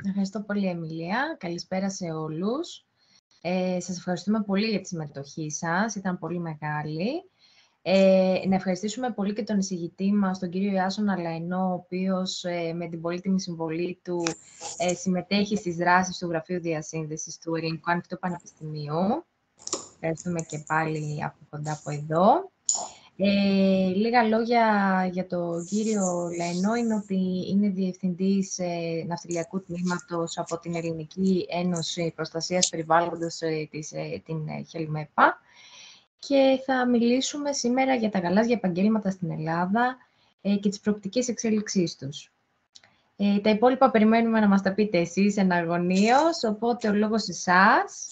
Ευχαριστώ πολύ, Εμιλία. Καλησπέρα σε όλους. Σας ευχαριστούμε πολύ για τη συμμετοχή σας. Ήταν πολύ μεγάλη. Να ευχαριστήσουμε πολύ και τον εισηγητή μας, τον κύριο Ιάσονα Λαϊνό, ο οποίος με την πολύτιμη συμβολή του συμμετέχει στις δράσεις του Γραφείου Διασύνδεσης του Ελληνικού Ανοιχτού Πανεπιστημίου. Ευχαριστούμε και πάλι από κοντά από εδώ. Λίγα λόγια για τον κύριο Λαϊνό είναι ότι είναι διευθυντής ναυτιλιακού τμήματος από την Ελληνική Ένωση Προστασίας Περιβάλλοντος, την Χελμέπα. Και θα μιλήσουμε σήμερα για τα γαλάζια επαγγέλματα στην Ελλάδα και τις προοπτικές εξέλιξής τους. Τα υπόλοιπα περιμένουμε να μας τα πείτε εσείς εναγωνίως, οπότε ο λόγος εσάς.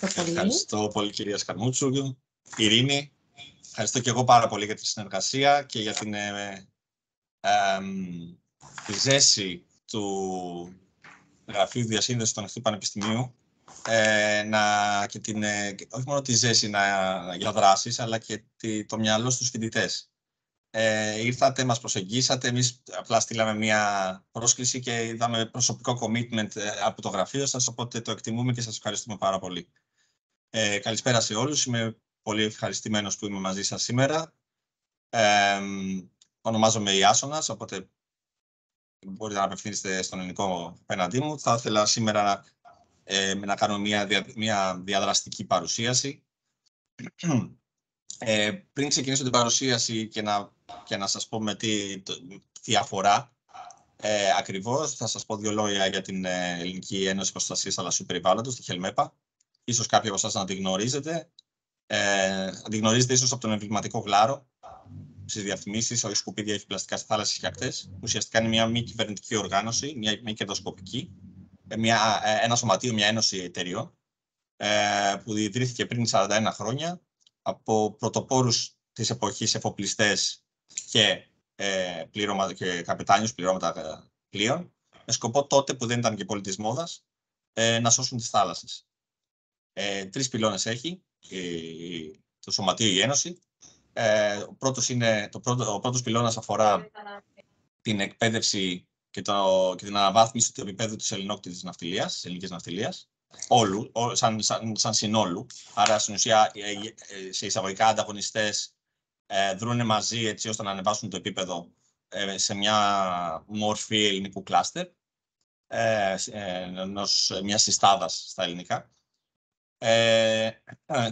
Ευχαριστώ πολύ, κυρία Σκαρμούτσου. Ειρήνη, ευχαριστώ και εγώ πάρα πολύ για τη συνεργασία και για τη ζέση του Γραφείου Διασύνδεσης του Ανοιχτού Πανεπιστημίου όχι μόνο τη ζέση για δράσεις, αλλά και το μυαλό στους φοιτητές. Ήρθατε, μας προσεγγίσατε, εμείς απλά στείλαμε μια πρόσκληση και είδαμε προσωπικό commitment από το γραφείο σας, οπότε το εκτιμούμε και σας ευχαριστούμε πάρα πολύ. Καλησπέρα σε όλους, είμαι πολύ ευχαριστημένος που είμαι μαζί σας σήμερα. Ονομάζομαι Ιάσονας, οπότε μπορείτε να απευθύνεστε στον ελληνικό απέναντί μου. Θα ήθελα σήμερα να κάνω μια διαδραστική παρουσίαση. Πριν ξεκινήσω την παρουσίαση και να σας πω με τι αφορά ακριβώς, θα σας πω δύο λόγια για την Ελληνική Ένωση Προστασίας Θαλασσίου Περιβάλλοντος, τη Χελμέπα. Ίσως κάποιοι από εσάς να τη γνωρίζετε. Τη γνωρίζετε ίσως από τον εμβληματικό γλάρο στις διαφημίσεις, όχι σκουπίδια, έχει πλαστικά στη θάλασσα και ακτές. Ουσιαστικά είναι μια μη κυβερνητική οργάνωση, μια μη κερδοσκοπική, ένα σωματείο, μια ένωση εταιριών, που ιδρύθηκε πριν 41 χρόνια από πρωτοπόρους της εποχής εφοπλιστές και καπετάνιους πληρώματα πλοίων, με σκοπό τότε που δεν ήταν και πολύ της μόδας, να σώσουν τις θάλασσες. 3 πυλώνες έχει το σωματείο, η Ένωση. Ο πρώτος πυλώνας αφορά την εκπαίδευση και την αναβάθμιση του επίπεδου της ελληνόκτητης ναυτιλίας, της ελληνικής ναυτιλίας, σαν συνόλου. Άρα, στην ουσία, σε εισαγωγικά ανταγωνιστές δρούν μαζί έτσι ώστε να ανεβάσουν το επίπεδο σε μια μορφή ελληνικού κλάστερ, μιας συστάδας στα ελληνικά.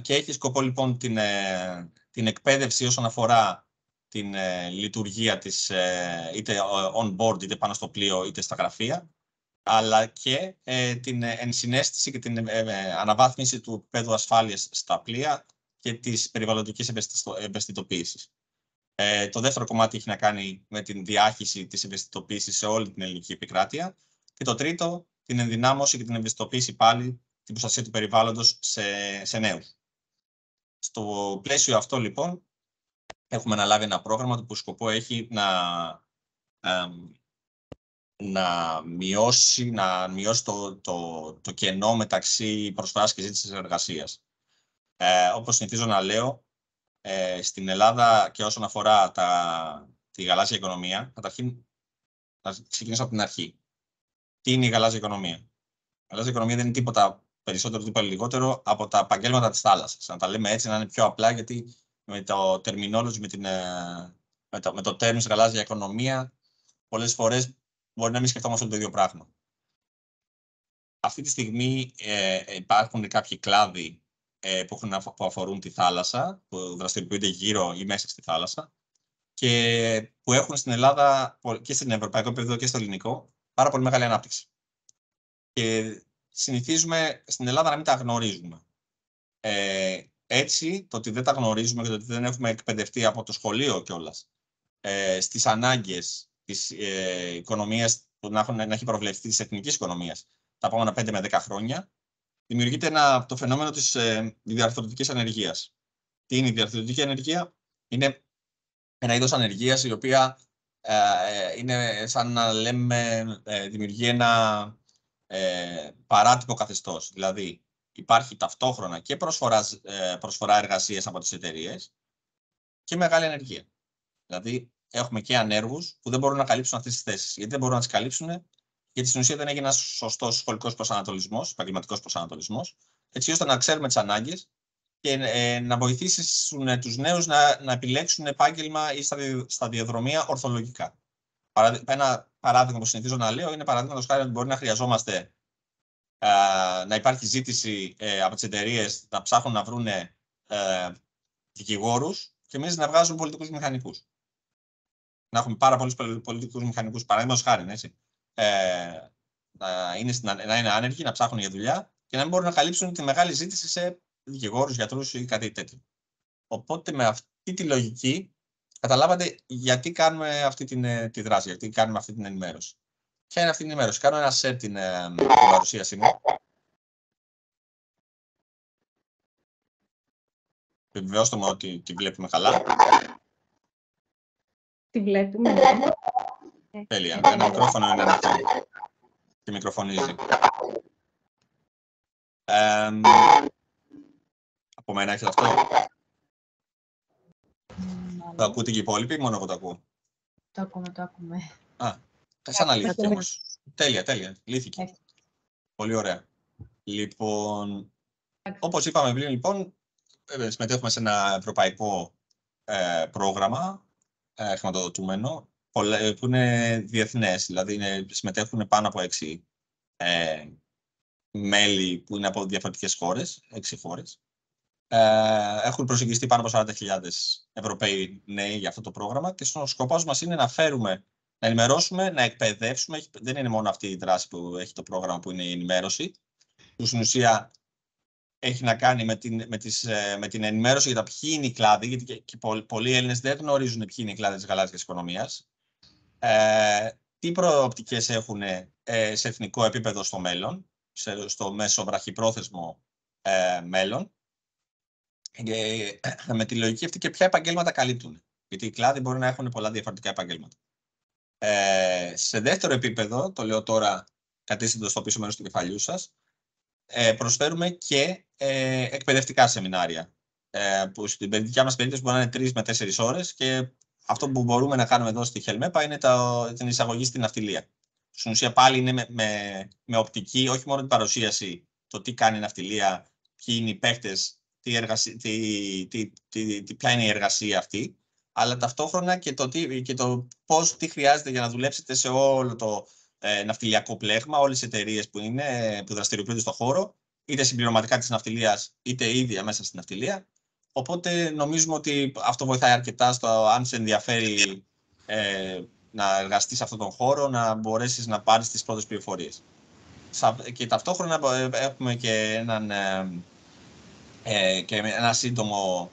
Και έχει σκοπό λοιπόν την εκπαίδευση όσον αφορά την λειτουργία της είτε on board, είτε πάνω στο πλοίο, είτε στα γραφεία, αλλά και την ενσυναίσθηση και την αναβάθμιση του επίπεδου ασφάλειας στα πλοία και της περιβαλλοντικής ευαισθητοποίησης. Το δεύτερο κομμάτι έχει να κάνει με την διάχυση της ευαισθητοποίησης σε όλη την ελληνική επικράτεια και το τρίτο, την ενδυνάμωση και την ευαισθητοποίηση πάλι την προστασία του περιβάλλοντος σε νέους. Στο πλαίσιο αυτό, λοιπόν, έχουμε αναλάβει ένα πρόγραμμα που σκοπό έχει να μειώσει το κενό μεταξύ προσφοράς και ζήτησης εργασίας. Όπως συνηθίζω να λέω, στην Ελλάδα και όσον αφορά τη γαλάζια οικονομία, καταρχήν να ξεκινήσω από την αρχή. Τι είναι η γαλάζια οικονομία? Η γαλάζια οικονομία δεν είναι τίποτα περισσότερο, τίποτα λιγότερο από τα επαγγέλματα της θάλασσας. Να τα λέμε έτσι, να είναι πιο απλά, γιατί με το terminology, με το terms γαλάζια οικονομία, πολλές φορές μπορεί να μην σκεφτόμαστε το ίδιο πράγμα. Αυτή τη στιγμή υπάρχουν κάποιοι κλάδοι που αφορούν τη θάλασσα, που δραστηριοποιούνται γύρω ή μέσα στη θάλασσα και που έχουν στην Ελλάδα και στην ευρωπαϊκό επίπεδο και στο ελληνικό πάρα πολύ μεγάλη ανάπτυξη. Και συνηθίζουμε στην Ελλάδα να μην τα γνωρίζουμε. Έτσι, το ότι δεν τα γνωρίζουμε και το ότι δεν έχουμε εκπαιδευτεί από το σχολείο κιόλας στις ανάγκες της οικονομίας που να έχει προβλεφθεί της εθνικής οικονομίας τα επόμενα 5 με 10 χρόνια, δημιουργείται το φαινόμενο της διαρθρωτικής ανεργίας. Τι είναι η διαρθρωτική ανεργία? Είναι ένα είδος ανεργίας η οποία είναι σαν να λέμε δημιουργεί ένα παράτυπο καθεστώς. Δηλαδή, υπάρχει ταυτόχρονα και προσφορά εργασίας από τις εταιρείες και μεγάλη ανεργία. Δηλαδή, έχουμε και ανέργους που δεν μπορούν να καλύψουν αυτές τις θέσεις. Γιατί δεν μπορούν να τις καλύψουν? Γιατί στην ουσία δεν έγινε ένας σωστός σχολικός προσανατολισμός, επαγγελματικός προσανατολισμός, έτσι ώστε να ξέρουμε τις ανάγκες και να βοηθήσουν τους νέους να επιλέξουν επάγγελμα ή σταδιοδρομία ορθολογικά. Ένα παράδειγμα που συνηθίζω να λέω είναι παραδείγματος χάρη ότι μπορεί να χρειαζόμαστε να υπάρχει ζήτηση από τις εταιρείες να ψάχνουν να βρουν δικηγόρους και εμείς να βγάζουμε πολιτικούς μηχανικούς. Να έχουμε πάρα πολλούς πολιτικούς μηχανικούς, παραδείγματος χάρη, έτσι. Να είναι άνεργοι, να ψάχνουν για δουλειά και να μην μπορούν να καλύψουν τη μεγάλη ζήτηση σε δικηγόρους, γιατρούς ή κάτι τέτοιο. Οπότε με αυτή τη λογική καταλάβατε γιατί κάνουμε αυτή τη δράση, γιατί κάνουμε αυτή την ενημέρωση. Ποια είναι αυτή την ενημέρωση? Κάνω ένα share την παρουσίασή μου. Επιβεβαιώστε μου ότι τη βλέπουμε καλά. Τη βλέπουμε. Τέλεια. Ένα μικρόφωνο είναι ανοιχτό και μικροφωνίζει. Από μένα έχετε αυτό? Το ακούτε και οι υπόλοιποι ή μόνο εγώ το ακούω? Το ακούμε. Σαν αλήθεια όμως. Τέλεια. Λύθηκε. Πολύ ωραία. Λοιπόν, όπως είπαμε πριν, λοιπόν, συμμετέχουμε σε ένα ευρωπαϊκό πρόγραμμα χρηματοδοτούμενο που είναι διεθνές, δηλαδή συμμετέχουν πάνω από 6 μέλη που είναι από διαφορετικές χώρες, 6 χώρες. Έχουν προσεγγιστεί πάνω από 40.000 Ευρωπαίοι νέοι για αυτό το πρόγραμμα και ο σκοπός μας είναι να φέρουμε, να ενημερώσουμε, να εκπαιδεύσουμε. Δεν είναι μόνο αυτή η δράση που έχει το πρόγραμμα που είναι η ενημέρωση, που στην ουσία έχει να κάνει με την ενημέρωση για τα ποιοι είναι οι κλάδοι, γιατί και πολλοί Έλληνες δεν γνωρίζουν ποιοι είναι οι κλάδοι της γαλάζιας οικονομίας, τι προοπτικές έχουν σε εθνικό επίπεδο στο μέλλον, στο μέσο βραχυπρόθεσμο μέλλον, με τη λογική αυτή και ποια επαγγέλματα καλύπτουν. Γιατί οι κλάδοι μπορεί να έχουν πολλά διαφορετικά επαγγέλματα. Σε δεύτερο επίπεδο, το λέω τώρα κατήσυντο στο πίσω μέρος του κεφαλιού σας, προσφέρουμε και εκπαιδευτικά σεμινάρια, που στην δικιά μας περίπτωση μπορεί να είναι 3 με 4 ώρες και αυτό που μπορούμε να κάνουμε εδώ στη Χελμέπα είναι την εισαγωγή στην ναυτιλία. Στην ουσία πάλι είναι με οπτική, όχι μόνο την παρουσίαση, το τι κάνει η ναυτιλία, ποιοι είναι οι παίκτες, ποια είναι η εργασία αυτή, αλλά ταυτόχρονα και τι χρειάζεται για να δουλέψετε σε όλο το ναυτιλιακό πλέγμα, όλες οι εταιρείες που δραστηριοποιούνται στον χώρο, είτε συμπληρωματικά της ναυτιλίας, είτε ίδια μέσα στην ναυτιλία. Οπότε νομίζουμε ότι αυτό βοηθάει αρκετά στο αν σε ενδιαφέρει να εργαστείς σε αυτόν τον χώρο, να μπορέσεις να πάρεις τις πρώτες πληροφορίες. Και ταυτόχρονα έχουμε και ένα σύντομο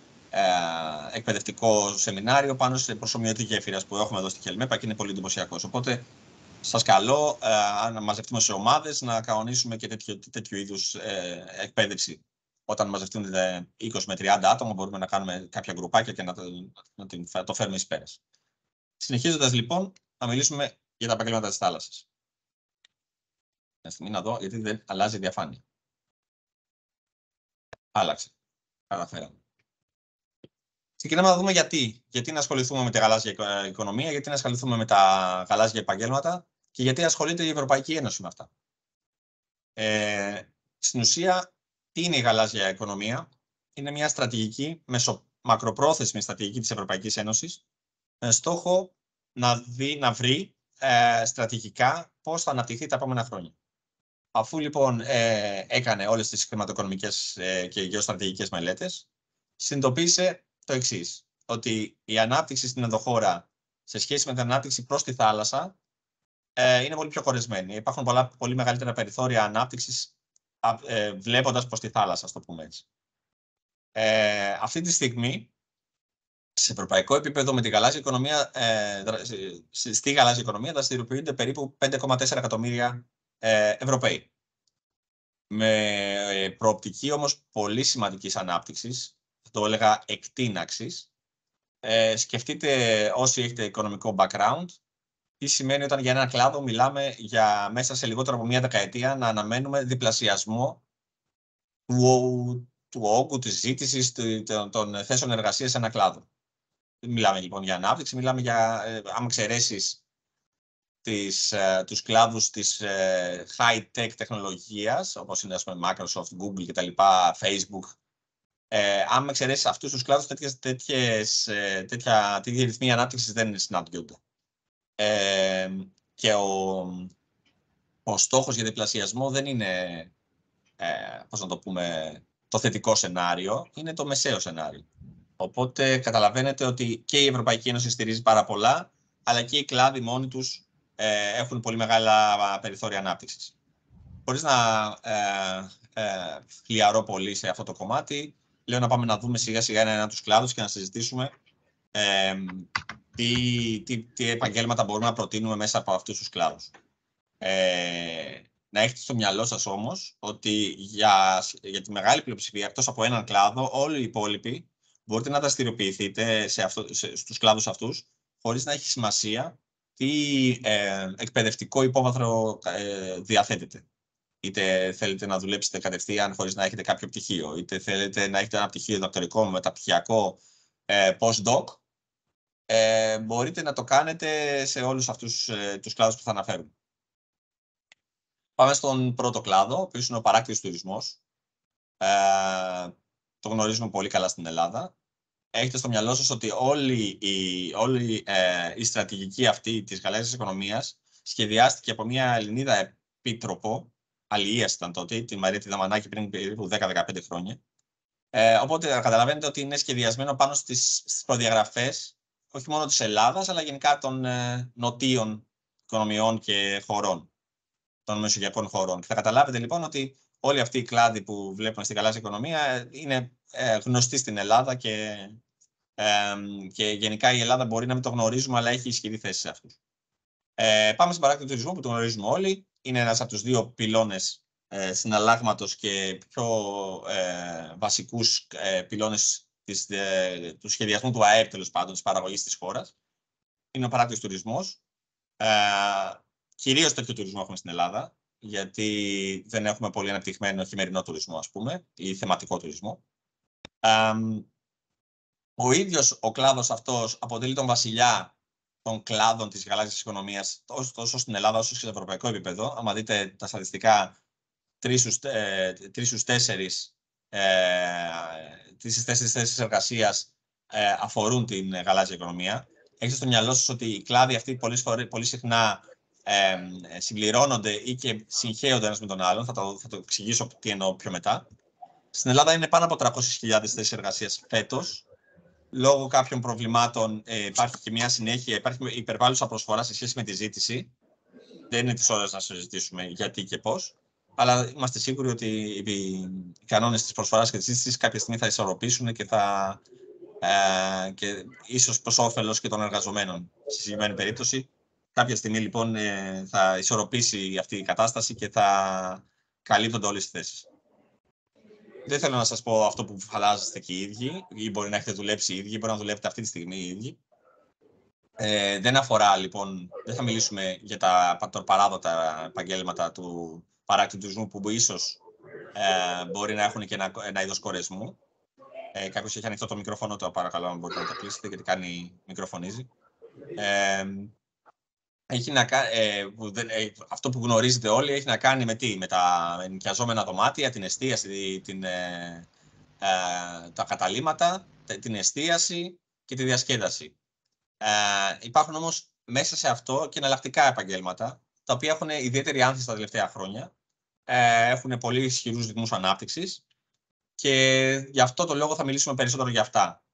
εκπαιδευτικό σεμινάριο πάνω σε προσομοιωτή γέφυρας που έχουμε εδώ στη Χελμέπα και είναι πολύ εντυπωσιακός. Οπότε σας καλώ, αν μαζευτούμε σε ομάδες, να κανονίσουμε και τέτοιου είδους εκπαίδευση. Όταν μαζευτούν 20 με 30 άτομα, μπορούμε να κάνουμε κάποια γκρουπάκια και να το φέρουμε εις πέρας. Συνεχίζοντας λοιπόν, να μιλήσουμε για τα επαγγέλματα της θάλασσας. Μια στιγμή να δω, γιατί δεν αλλάζει η διαφάνεια. Άλλαξε. Καταφέραμε. Ξεκινάμε να δούμε γιατί να ασχοληθούμε με τη γαλάζια οικονομία, γιατί να ασχοληθούμε με τα γαλάζια επαγγέλματα και γιατί ασχολείται η Ευρωπαϊκή Ένωση με αυτά. Στην ουσία, τι είναι η γαλάζια οικονομία? Είναι μια στρατηγική, μακροπρόθεσμη στρατηγική της Ευρωπαϊκής Ένωσης, με στόχο να βρει στρατηγικά πώς θα αναπτυχθεί τα επόμενα χρόνια. Αφού λοιπόν έκανε όλες τις χρηματοοικονομικές και γεωστρατηγικές μελέτες, συνειδητοποίησε το εξής, ότι η ανάπτυξη στην ενδοχώρα σε σχέση με την ανάπτυξη προς τη θάλασσα είναι πολύ πιο κορεσμένη. Υπάρχουν πολύ μεγαλύτερα περιθώρια ανάπτυξης βλέποντας προς τη θάλασσα, το πούμε έτσι. Αυτή τη στιγμή, σε ευρωπαϊκό επίπεδο, με τη γαλάζια οικονομία, στη γαλάζια οικονομία δραστηριοποιούνται περίπου 5,4 εκατομμύρια Ευρωπαίοι. Με προοπτική όμως πολύ σημαντικής ανάπτυξης, το έλεγα εκτείναξης. Σκεφτείτε όσοι έχετε οικονομικό background, τι σημαίνει όταν για έναν κλάδο μιλάμε για μέσα σε λιγότερο από 1 δεκαετία να αναμένουμε διπλασιασμό του όγκου, της ζήτησης, των θέσεων εργασίας σε ένα κλάδο. μιλάμε λοιπόν για ανάπτυξη, μιλάμε για, άμα εξαιρέσεις τους κλάδους της high-tech τεχνολογίας, όπως είναι, ας πούμε, Microsoft, Google κτλ., Facebook. Αν εξαιρέσεις αυτούς τους κλάδους, τέτοια ρυθμοί ανάπτυξης δεν συναντιούνται. Και ο στόχος για διπλασιασμό δεν είναι, πώς να το πούμε, το θετικό σενάριο, είναι το μεσαίο σενάριο. Οπότε καταλαβαίνετε ότι και η Ευρωπαϊκή Ένωση στηρίζει πάρα πολλά, αλλά και οι κλάδοι μόνοι τους έχουν πολύ μεγάλα περιθώρια ανάπτυξης. Χωρίς να χλιαρώ πολύ σε αυτό το κομμάτι, λέω να πάμε να δούμε σιγά σιγά ένα τους κλάδους και να συζητήσουμε τι επαγγέλματα μπορούμε να προτείνουμε μέσα από αυτούς τους κλάδους. Να έχετε στο μυαλό σας όμως ότι για τη μεγάλη πλειοψηφία, εκτός από έναν κλάδο, όλοι οι υπόλοιποι μπορείτε να δραστηριοποιηθείτε στους κλάδους αυτούς, χωρίς να έχει σημασία τι εκπαιδευτικό υπόβαθρο διαθέτετε. Είτε θέλετε να δουλέψετε κατευθείαν χωρίς να έχετε κάποιο πτυχίο, είτε θέλετε να έχετε ένα πτυχίο διδακτορικό, μεταπτυχιακό, postdoc, μπορείτε να το κάνετε σε όλους αυτούς τους κλάδους που θα αναφέρουμε. Πάμε στον πρώτο κλάδο, ο οποίος είναι ο παράκτητος τουρισμός. Το γνωρίζουμε πολύ καλά στην Ελλάδα. Έχετε στο μυαλό σας ότι όλη η στρατηγική αυτή της γαλάζιας οικονομίας σχεδιάστηκε από μια Ελληνίδα επίτροπο, αλληλείας ήταν τότε, τη Μαρία τη Δαμανάκη, πριν περίπου 10-15 χρόνια. Οπότε καταλαβαίνετε ότι είναι σχεδιασμένο πάνω στις προδιαγραφές, όχι μόνο της Ελλάδας, αλλά γενικά των νοτίων οικονομιών και χωρών, των μεσογειακών χωρών. Και θα καταλάβετε λοιπόν ότι όλοι αυτοί οι κλάδοι που βλέπουμε στην γαλάζια οικονομία είναι γνωστοί στην Ελλάδα και γενικά η Ελλάδα μπορεί να μην το γνωρίζουμε, αλλά έχει ισχυρή θέση σε αυτούς. Πάμε στην παράκτητο τουρισμού που το γνωρίζουμε όλοι. Είναι ένας από τους δύο πυλώνες συναλλάγματος και πιο βασικούς πυλώνες του σχεδιασμού του ΑΕΠ, τέλος πάντων, της παραγωγής της χώρας. Είναι ο παράκτητος τουρισμός. Κυρίως τέτοιο τουρισμό έχουμε στην Ελλάδα, γιατί δεν έχουμε πολύ αναπτυγμένο χειμερινό τουρισμό, ας πούμε, ή θεματικό τουρισμό. Ο ίδιος ο κλάδος αυτός αποτελεί τον βασιλιά των κλάδων της γαλάζιας οικονομίας, τόσο στην Ελλάδα όσο και σε ευρωπαϊκό επίπεδο. Άμα δείτε τα στατιστικά, 3 στους 4 θέσεις εργασίας αφορούν την γαλάζια οικονομία. Έχετε στο μυαλό σας ότι οι κλάδοι αυτοί πολύ συχνά συμπληρώνονται ή και συγχέονται ένας με τον άλλον. Θα το εξηγήσω τι εννοώ πιο μετά. Στην Ελλάδα είναι πάνω από 300.000 θέσεις εργασίας φέτος. Λόγω κάποιων προβλημάτων υπάρχει και μια συνέχεια, υπάρχει υπερβάλλουσα προσφορά σε σχέση με τη ζήτηση. Δεν είναι τις ώρες να συζητήσουμε γιατί και πώς, αλλά είμαστε σίγουροι ότι οι κανόνες της προσφοράς και της ζήτησης κάποια στιγμή θα ισορροπήσουν και ίσως προς όφελος και των εργαζομένων. Στη συγκεκριμένη περίπτωση, κάποια στιγμή λοιπόν θα ισορροπήσει αυτή η κατάσταση και θα καλύπτονται όλες τις θέσεις. Δεν θέλω να σας πω αυτό που φαντάζεστε και οι ίδιοι, ή μπορεί να έχετε δουλέψει οι ίδιοι, μπορεί να δουλεύετε αυτή τη στιγμή οι ίδιοι. Δεν αφορά λοιπόν, δεν θα μιλήσουμε για τα παράδοτα επαγγέλματα του παράκτητου τουρισμού που ίσως μπορεί να έχουν και ένα είδος κορεσμού. Κάποιος έχει ανοιχτό το μικρόφωνο, το παρακαλώ αν μπορείτε να το κλείσετε γιατί μικροφωνίζει. Αυτό που γνωρίζετε όλοι έχει να κάνει με τα ενοικιαζόμενα δωμάτια, την εστίαση, τα καταλύματα, την εστίαση και τη διασκέδαση. Υπάρχουν όμως μέσα σε αυτό και εναλλακτικά επαγγέλματα, τα οποία έχουν ιδιαίτερη άνθηση τα τελευταία χρόνια, έχουν πολύ ισχυρούς ρυθμούς ανάπτυξης και γι' αυτό το λόγο θα μιλήσουμε περισσότερο για αυτά.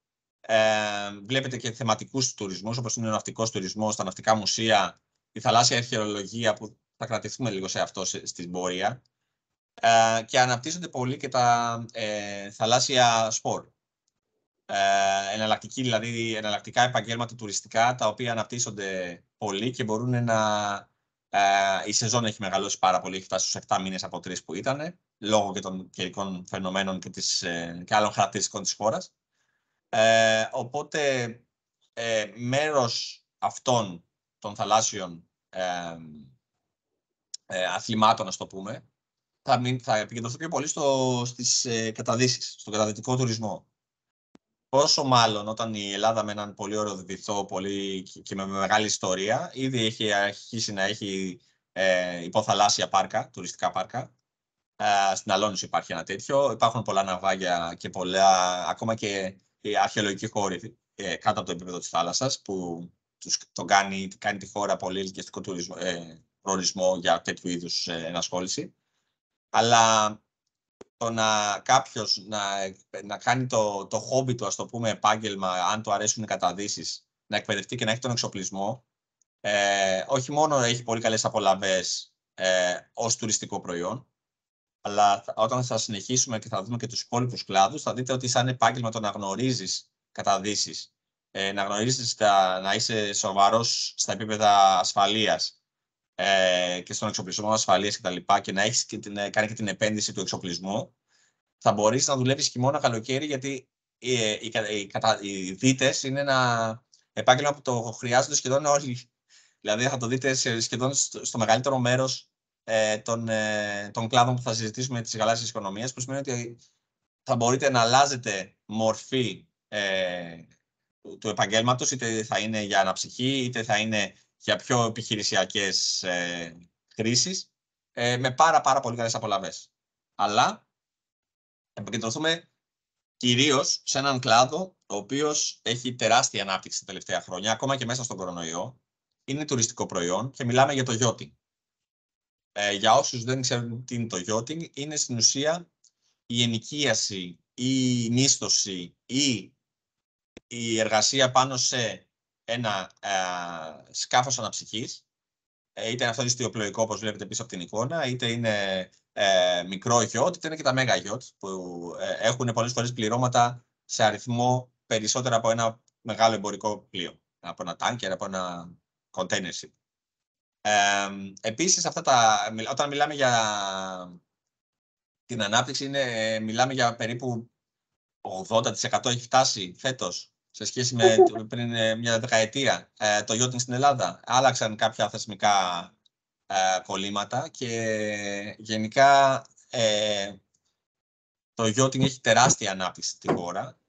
Βλέπετε και θεματικούς τουρισμούς, όπως είναι ο ναυτικός τουρισμός, τα ναυτικά μουσεία, η θαλάσσια αρχαιολογία, που θα κρατηθούμε λίγο σε αυτό στην πορεία, και αναπτύσσονται πολύ και τα θαλάσσια σπορ. Εναλλακτικά επαγγέλματα τουριστικά, τα οποία αναπτύσσονται πολύ και μπορούν η σεζόν έχει μεγαλώσει πάρα πολύ, έχει φτάσει στους 7 μήνες από 3 που ήταν, λόγω και των καιρικών φαινομένων και άλλων χαρακτηριστικών της χώρας. Οπότε μέρος αυτών των θαλάσσιων αθλημάτων, ας το πούμε, θα επικεντρωθεί πιο πολύ στις καταδύσεις, στον καταδυτικό τουρισμό. Πόσο μάλλον όταν η Ελλάδα με έναν πολύ ωραίο βυθό και με μεγάλη ιστορία ήδη έχει αρχίσει να έχει υποθαλάσσια πάρκα, τουριστικά πάρκα. Στην Αλόνισο υπάρχει ένα τέτοιο. Υπάρχουν πολλά ναυάγια και ακόμα και οι αρχαιολογικοί χώροι κάτω από το επίπεδο της θάλασσας που κάνει τη χώρα πολύ ελκυστικό προορισμό για τέτοιου είδους ενασχόληση. Αλλά το να κάποιος να κάνει το χόμπι του, ας το πούμε, επάγγελμα, αν του αρέσουν οι καταδύσεις, να εκπαιδευτεί και να έχει τον εξοπλισμό, όχι μόνο έχει πολύ καλές απολαβές ως τουριστικό προϊόν, αλλά όταν θα συνεχίσουμε και θα δούμε και τους υπόλοιπους κλάδους, θα δείτε ότι σαν επάγγελμα το να γνωρίζεις καταδύσεις, να γνωρίζεις να είσαι σοβαρός στα επίπεδα ασφαλείας και στον εξοπλισμό ασφαλείας κτλ. Και να έχεις κάνει και την επένδυση του εξοπλισμού, θα μπορείς να δουλεύεις χειμώνα καλοκαίρι, γιατί οι δίτες είναι ένα επάγγελμα που το χρειάζονται σχεδόν όλοι. Δηλαδή θα το δείτε σχεδόν στο μεγαλύτερο μέρος των κλάδων που θα συζητήσουμε της γαλάζιας οικονομίας, που σημαίνει ότι θα μπορείτε να αλλάζετε μορφή του επαγγέλματος, είτε θα είναι για αναψυχή, είτε θα είναι για πιο επιχειρησιακές χρήσεις, με πάρα πολύ καλές απολαβές. Αλλά επικεντρωθούμε κυρίως σε έναν κλάδο ο οποίος έχει τεράστια ανάπτυξη τα τελευταία χρόνια, ακόμα και μέσα στον κορονοϊό. Είναι τουριστικό προϊόν και μιλάμε για το yachting. Για όσους δεν ξέρουν τι είναι το yachting, είναι στην ουσία η ενοικίαση ή η μίσθωση ή η εργασία πάνω σε ένα σκάφος αναψυχής, είτε είναι αυτό ιστιοπλοϊκό, όπως βλέπετε πίσω από την εικόνα, είτε είναι μικρό yacht, είτε είναι και τα mega yacht, που έχουν πολλές φορές πληρώματα σε αριθμό περισσότερα από ένα μεγάλο εμπορικό πλοίο, από ένα tanker, από ένα container ship. Επίσης, όταν μιλάμε για την ανάπτυξη, μιλάμε για περίπου 80% έχει φτάσει φέτος σε σχέση με πριν μια δεκαετία το yachting στην Ελλάδα. Άλλαξαν κάποια θεσμικά κολλήματα και γενικά το yachting έχει τεράστια ανάπτυξη στη χώρα,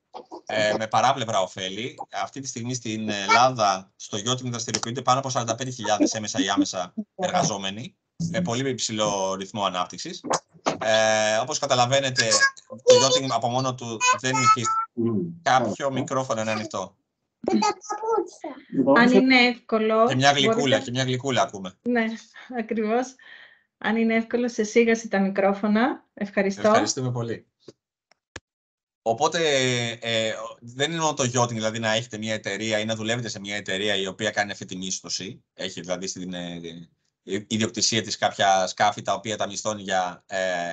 με παράπλευρα ωφέλη. Αυτή τη στιγμή στην Ελλάδα στο yachting δραστηριοποιούνται πάνω από 45.000 έμεσα ή άμεσα εργαζόμενοι, με πολύ υψηλό ρυθμό ανάπτυξης. Όπως καταλαβαίνετε, το yachting από μόνο του δεν έχει κάποιο μικρόφωνο είναι ανοιχτό. Αν είναι εύκολο... Και μια γλυκούλα ακούμε. Ναι, ακριβώς. Αν είναι εύκολο, σε σίγαση τα μικρόφωνα. Ευχαριστώ. Ευχαριστούμε πολύ. Οπότε δεν είναι μόνο το yachting, δηλαδή να έχετε μια εταιρεία ή να δουλεύετε σε μια εταιρεία η οποία κάνει αυτή τη μίσθωση. Έχει δηλαδή στην ιδιοκτησία της κάποια σκάφη τα οποία τα μισθώνει για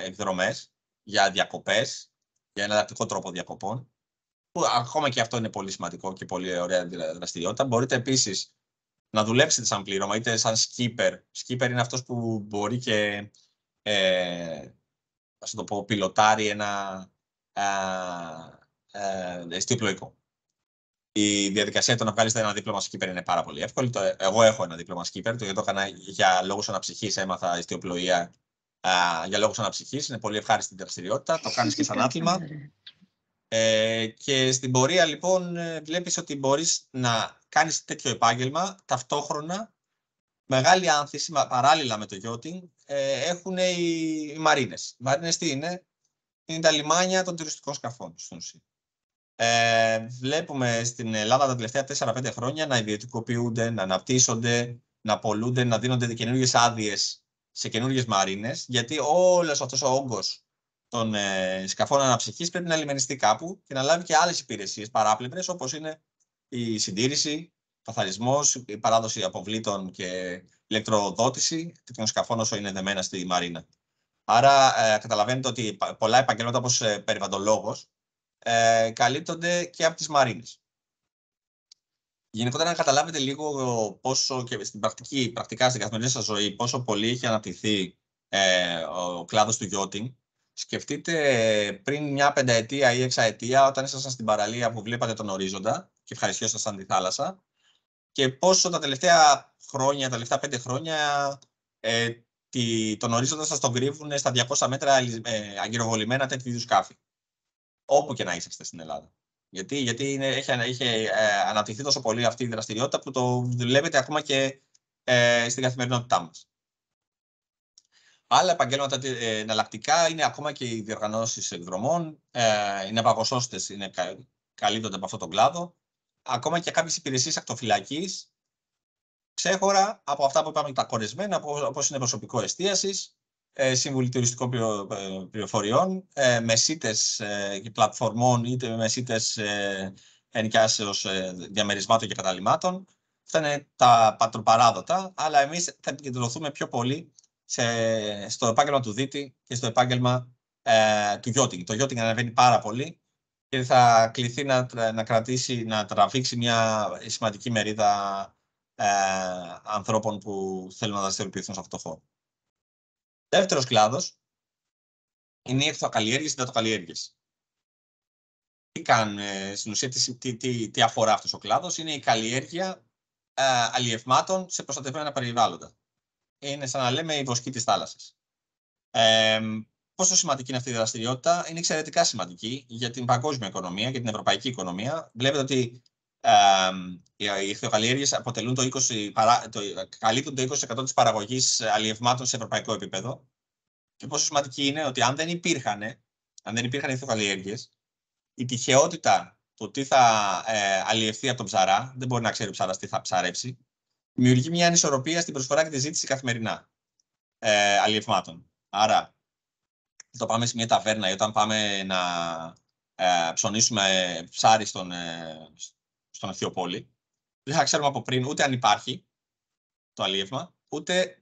εκδρομές, για διακοπές, για εναλλακτικό τρόπο διακοπών. Που ακόμα και αυτό είναι πολύ σημαντικό και πολύ ωραία δραστηριότητα. Μπορείτε επίσης να δουλέψετε σαν πλήρωμα, είτε σαν skipper. Skipper είναι αυτός που μπορεί και πιλοτάρει ένα ιστιοπλοϊκό. Η διαδικασία του να βγάλεις ένα δίπλωμα skipper είναι πάρα πολύ εύκολη. Εγώ έχω ένα δίπλωμα skipper, γιατί το έκανα για λόγους αναψυχής, έμαθα ιστιοπλοεία για λόγους αναψυχής. Είναι πολύ ευχάριστη δραστηριότητα, το κάνεις και σαν άθλημα. Και στην πορεία λοιπόν βλέπεις ότι μπορείς να κάνεις τέτοιο επάγγελμα ταυτόχρονα. Μεγάλη άνθηση παράλληλα με το yachting έχουν οι μαρίνες. Οι μαρίνες τι είναι? Είναι τα λιμάνια των τουριστικών σκαφών στην ουσία. Βλέπουμε στην Ελλάδα τα τελευταία 4-5 χρόνια να ιδιωτικοποιούνται, να αναπτύσσονται, να πωλούνται, να δίνονται καινούργιες άδειες σε καινούργιες μαρίνες, γιατί όλος αυτός ο όγκος των σκαφών αναψυχής πρέπει να λιμενιστεί κάπου και να λάβει και άλλες υπηρεσίες παράπλευρες, όπως είναι η συντήρηση, καθαρισμός, η παράδοση αποβλήτων και ηλεκτροδότηση τέτοιων σκαφών όσο είναι δεμένα στη μαρίνα. Άρα καταλαβαίνετε ότι πολλά επαγγέλματα όπως περιβαλλοντολόγος καλύπτονται και από τις μαρίνες. Γενικότερα, να καταλάβετε λίγο πόσο και πρακτικά στην καθημερινή σας ζωή, πόσο πολύ έχει αναπτυχθεί ο κλάδος του yachting. Σκεφτείτε πριν μια 5 ή 6 ετία, όταν ήσασταν στην παραλία που βλέπατε τον ορίζοντα και ευχαριστιόσασταν τη θάλασσα, και πόσο τα τελευταία 5 χρόνια, τον ορίζοντα σας τον κρύβουν στα 200 μέτρα αγκυροβολημένα τέτοιου είδους σκάφη. Όπου και να είσαστε στην Ελλάδα. Γιατί έχει αναπτυχθεί τόσο πολύ αυτή η δραστηριότητα που το δουλεύετε ακόμα και στην καθημερινότητά μας. Άλλα επαγγέλματα εναλλακτικά είναι ακόμα και οι διοργανώσεις εκδρομών, οι ναυαγοσώστες καλύπτονται από αυτόν τον κλάδο, ακόμα και κάποιες υπηρεσίες ακτοφυλακής, ξέχωρα από αυτά που είπαμε τα κορεσμένα, όπως είναι προσωπικό εστίασης, σύμβουλοι τουριστικών πληροφοριών, μεσίτες πλατφορμών είτε μεσίτες ενοικιάσεως διαμερισμάτων και καταλυμάτων. Αυτά είναι τα πατροπαράδοτα, αλλά εμείς θα επικεντρωθούμε πιο πολύ στο επάγγελμα του δίτη και στο επάγγελμα του yachting. Το yachting ανεβαίνει πάρα πολύ και θα κληθεί να τραβήξει μια σημαντική μερίδα ανθρώπων που θέλουν να δραστηριοποιηθούν σε αυτό το χώρο. Δεύτερος κλάδος είναι οι εχθροκαλλιέργειες και οι υδατοκαλλιέργειες. Τι κάνουν στην ουσία, τι αφορά αυτός ο κλάδος? Είναι η καλλιέργεια αλλιευμάτων σε προστατευμένα περιβάλλοντα. Είναι σαν να λέμε η βοσκή της θάλασσας. Πόσο σημαντική είναι αυτή η δραστηριότητα? Είναι εξαιρετικά σημαντική για την παγκόσμια οικονομία και την ευρωπαϊκή οικονομία. Βλέπετε ότι οι ηχθειοκαλλιέργειες αποτελούν καλύπτουν το 20% της παραγωγής αλλιευμάτων σε ευρωπαϊκό επίπεδο. Και πόσο σημαντική είναι ότι αν δεν υπήρχαν ηχθειοκαλλιέργειες, η τυχαιότητα του τι θα αλλιευθεί από τον ψαρά, δεν μπορεί να ξέρει ο ψαράς τι θα ψαρέψει, δημιουργεί μια ανισορροπία στην προσφορά και τη ζήτηση καθημερινά αλλιευμάτων. Άρα, όταν πάμε σε μια ταβέρνα ή όταν πάμε να ψωνίσουμε ψάρι στον Αιθιοπόλη, δεν θα ξέρουμε από πριν ούτε αν υπάρχει το αλλιεύμα, ούτε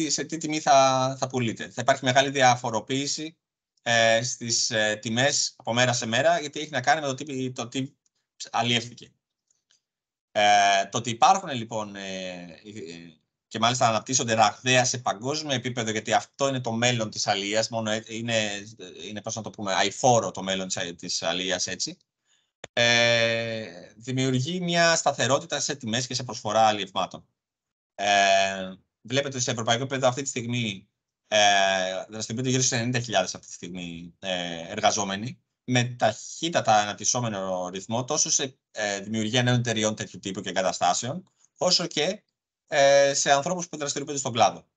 σε τι τιμή θα πουλείται. Θα υπάρχει μεγάλη διαφοροποίηση στις τιμές από μέρα σε μέρα, γιατί έχει να κάνει με το τι αλλιεύθηκε. Το ότι υπάρχουν λοιπόν και μάλιστα αναπτύσσονται ραγδαία σε παγκόσμιο επίπεδο, γιατί αυτό είναι το μέλλον της αλίας, μόνο είναι πώς να το πούμε, αειφόρο το μέλλον της αλίας έτσι, δημιουργεί μια σταθερότητα σε τιμές και σε προσφορά αλλιευμάτων. Βλέπετε ότι σε ευρωπαϊκό επίπεδο αυτή τη στιγμή δραστηριοποιούνται γύρω στους 90.000 αυτή τη στιγμή εργαζόμενοι, με ταχύτατα αναπτυσσόμενο ρυθμό τόσο σε δημιουργία νέων εταιριών τέτοιου τύπου και εγκαταστάσεων, όσο και σε ανθρώπους που δραστηριοποιούνται στον κλάδο.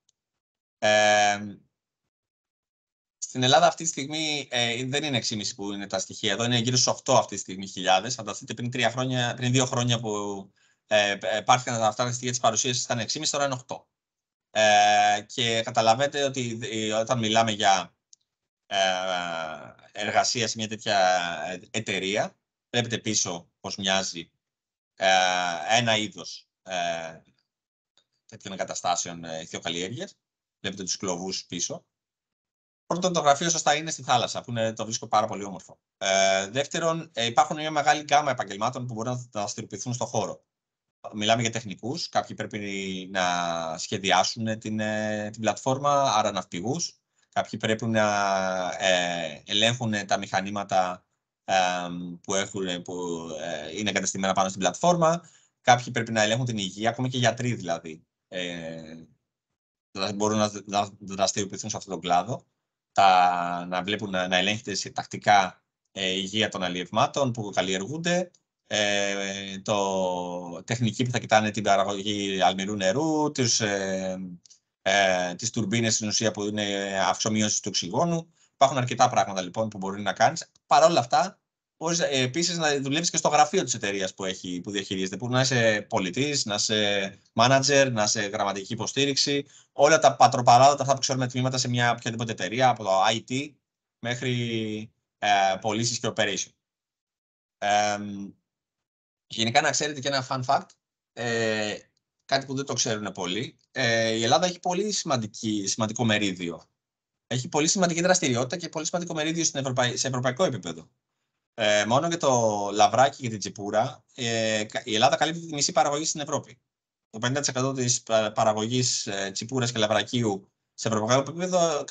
Στην Ελλάδα αυτή τη στιγμή δεν είναι 6,5 που είναι τα στοιχεία εδώ, είναι γύρω στους 8 αυτή τη στιγμή χιλιάδες. Φανταστείτε πριν 2 χρόνια που πάρθηκαν αυτά τα στοιχεία της παρουσίασης ήταν 6,5, τώρα είναι 8. Και καταλαβαίνετε ότι όταν μιλάμε για εργασία σε μια τέτοια εταιρεία, βλέπετε πίσω πώς μοιάζει ένα είδος τέτοιων εγκαταστάσεων ηχθειοκαλλιέργειας. Βλέπετε τους κλωβούς πίσω. Πρώτον, το γραφείο σας θα είναι στη θάλασσα, που το βρίσκω πάρα πολύ όμορφο. Δεύτερον, υπάρχουν μια μεγάλη γκάμα επαγγελμάτων που μπορούν να δραστηριοποιηθούν στον χώρο. Μιλάμε για τεχνικούς, κάποιοι πρέπει να σχεδιάσουν την πλατφόρμα, άρα ναυπηγούς. Κάποιοι πρέπει να ελέγχουν τα μηχανήματα που είναι εγκαταστημένα πάνω στην πλατφόρμα. Κάποιοι πρέπει να ελέγχουν την υγεία, ακόμα και γιατροί δηλαδή. Μπορούν να δραστηριοποιηθούν σε αυτόν τον κλάδο. Να ελέγχεται σε τακτικά η υγεία των αλλιευμάτων που καλλιεργούνται. Τεχνικοί που θα κοιτάνε την παραγωγή αλμυρού νερού, τις τουρμπίνες στην ουσία που είναι αυξομείωση του οξυγόνου. Υπάρχουν αρκετά πράγματα λοιπόν που μπορεί να κάνεις. Παρ' όλα αυτά, μπορείς επίσης να δουλεύεις και στο γραφείο της εταιρείας που διαχειρίζεται, που να είσαι πολιτής, να είσαι manager, να είσαι γραμματική υποστήριξη. Όλα τα πατροπαράδοτα, αυτά που ξέρουμε τμήματα σε μια οποιαδήποτε εταιρεία, από το IT μέχρι πωλήσεις και operation. Γενικά να ξέρετε και ένα fun fact, κάτι που δεν το ξέρουν πολλοί, η Ελλάδα έχει πολύ σημαντικό μερίδιο. Έχει πολύ σημαντική δραστηριότητα και πολύ σημαντικό μερίδιο σε ευρωπαϊκό επίπεδο. Μόνο για το λαβράκι και την τσιπούρα, η Ελλάδα καλύπτει τη μισή παραγωγή στην Ευρώπη. Το 50% της παραγωγής τσιπούρας και λαβρακίου σε ευρωπαϊκό επίπεδο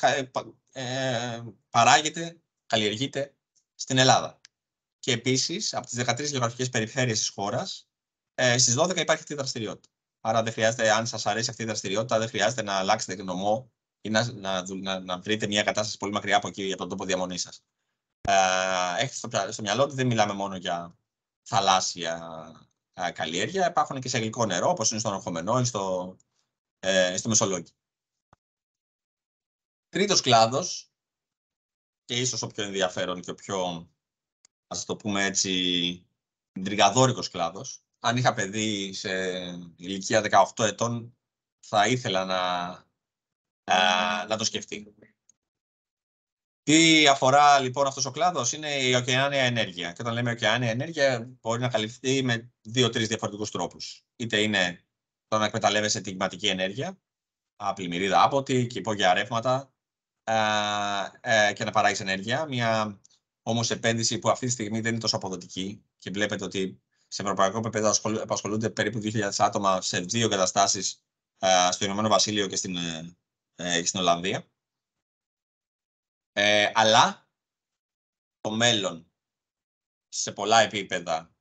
παράγεται, καλλιεργείται στην Ελλάδα. Και επίσης, από τις 13 γεωγραφικές περιφέρειες της χώρας, στις 12 υπάρχει αυτή η δραστηριότητα. Άρα, δεν χρειάζεται, αν σας αρέσει αυτή η δραστηριότητα, δεν χρειάζεται να αλλάξετε νομό ή να βρείτε μια κατάσταση πολύ μακριά από εκεί, από τον τόπο διαμονής σας. Έχετε στο μυαλό ότι δεν μιλάμε μόνο για θαλάσσια καλλιέργεια, υπάρχουν και σε γλυκό νερό, όπως είναι στον Ορχομενό ή στο Μεσολόγγι. Τρίτος κλάδος, και ίσως ο πιο ενδιαφέρον και ο πιο, ας το πούμε έτσι, ιντριγαδόρικος κλάδος. Αν είχα παιδί σε ηλικία 18 ετών, θα ήθελα να το σκεφτεί. Τι αφορά λοιπόν αυτός ο κλάδος? Είναι η ωκεάνια ενέργεια. Και όταν λέμε ωκεάνια ενέργεια, μπορεί να καλυφθεί με 2-3 διαφορετικούς τρόπους. Είτε είναι το να εκμεταλλεύεσαι την κλιματική ενέργεια, πλημμυρίδα άποτη και υπόγεια ρεύματα, και να παράγεις ενέργεια. Μια όμως επένδυση που αυτή τη στιγμή δεν είναι τόσο αποδοτική και βλέπετε ότι σε ευρωπαϊκό επίπεδο απασχολούνται περίπου 2.000 άτομα σε 2 εγκαταστάσεις στο Ηνωμένο Βασίλειο και στην Ολλανδία. Αλλά το μέλλον σε πολλά επίπεδα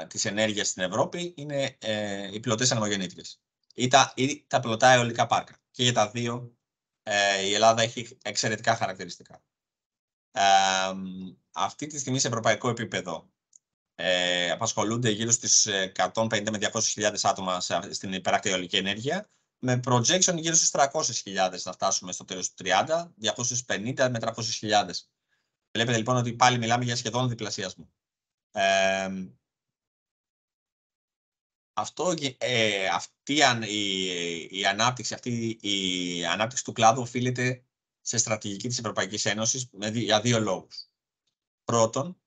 της ενέργειας στην Ευρώπη είναι οι πλωτές ανεμογεννήτριες ή τα πλωτά αιωλικά πάρκα. Και για τα δύο η Ελλάδα έχει εξαιρετικά χαρακτηριστικά. Αυτή τη στιγμή σε ευρωπαϊκό επίπεδο απασχολούνται γύρω στις 150 με 200.000 άτομα στην υπεράκτη αιωλική ενέργεια, με projection γύρω στις 300.000 να φτάσουμε στο τέλος του 30, 250 με 300.000. Βλέπετε λοιπόν ότι πάλι μιλάμε για σχεδόν διπλασιασμό. Αυτή η ανάπτυξη του κλάδου οφείλεται σε στρατηγική της Ευρωπαϊκής Ένωσης για 2 λόγους. Πρώτον,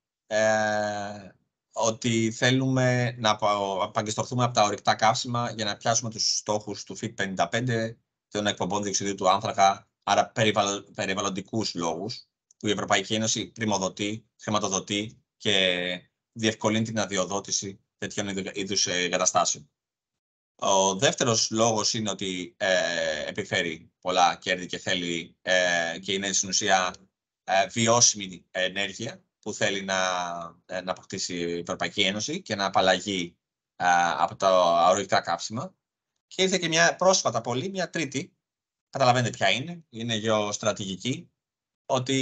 ότι θέλουμε να απαγκιστρωθούμε από τα ορυκτά καύσιμα για να πιάσουμε τους στόχους του FIT 55, των εκπομπών διοξειδίου του άνθρακα, άρα περιβαλλοντικούς λόγους, που η Ευρωπαϊκή Ένωση πριμοδοτεί, χρηματοδοτεί και διευκολύνει την αδειοδότηση τέτοιων είδους εγκαταστάσεων. Ο δεύτερος λόγος είναι ότι επιφέρει πολλά κέρδη και θέλει και είναι στην ουσία βιώσιμη ενέργεια που θέλει να αποκτήσει η Ευρωπαϊκή Ένωση και να απαλλαγεί από τα ορυκτά καύσιμα. Και ήρθε και πρόσφατα μια τρίτη, καταλαβαίνετε ποια είναι γεωστρατηγική, ότι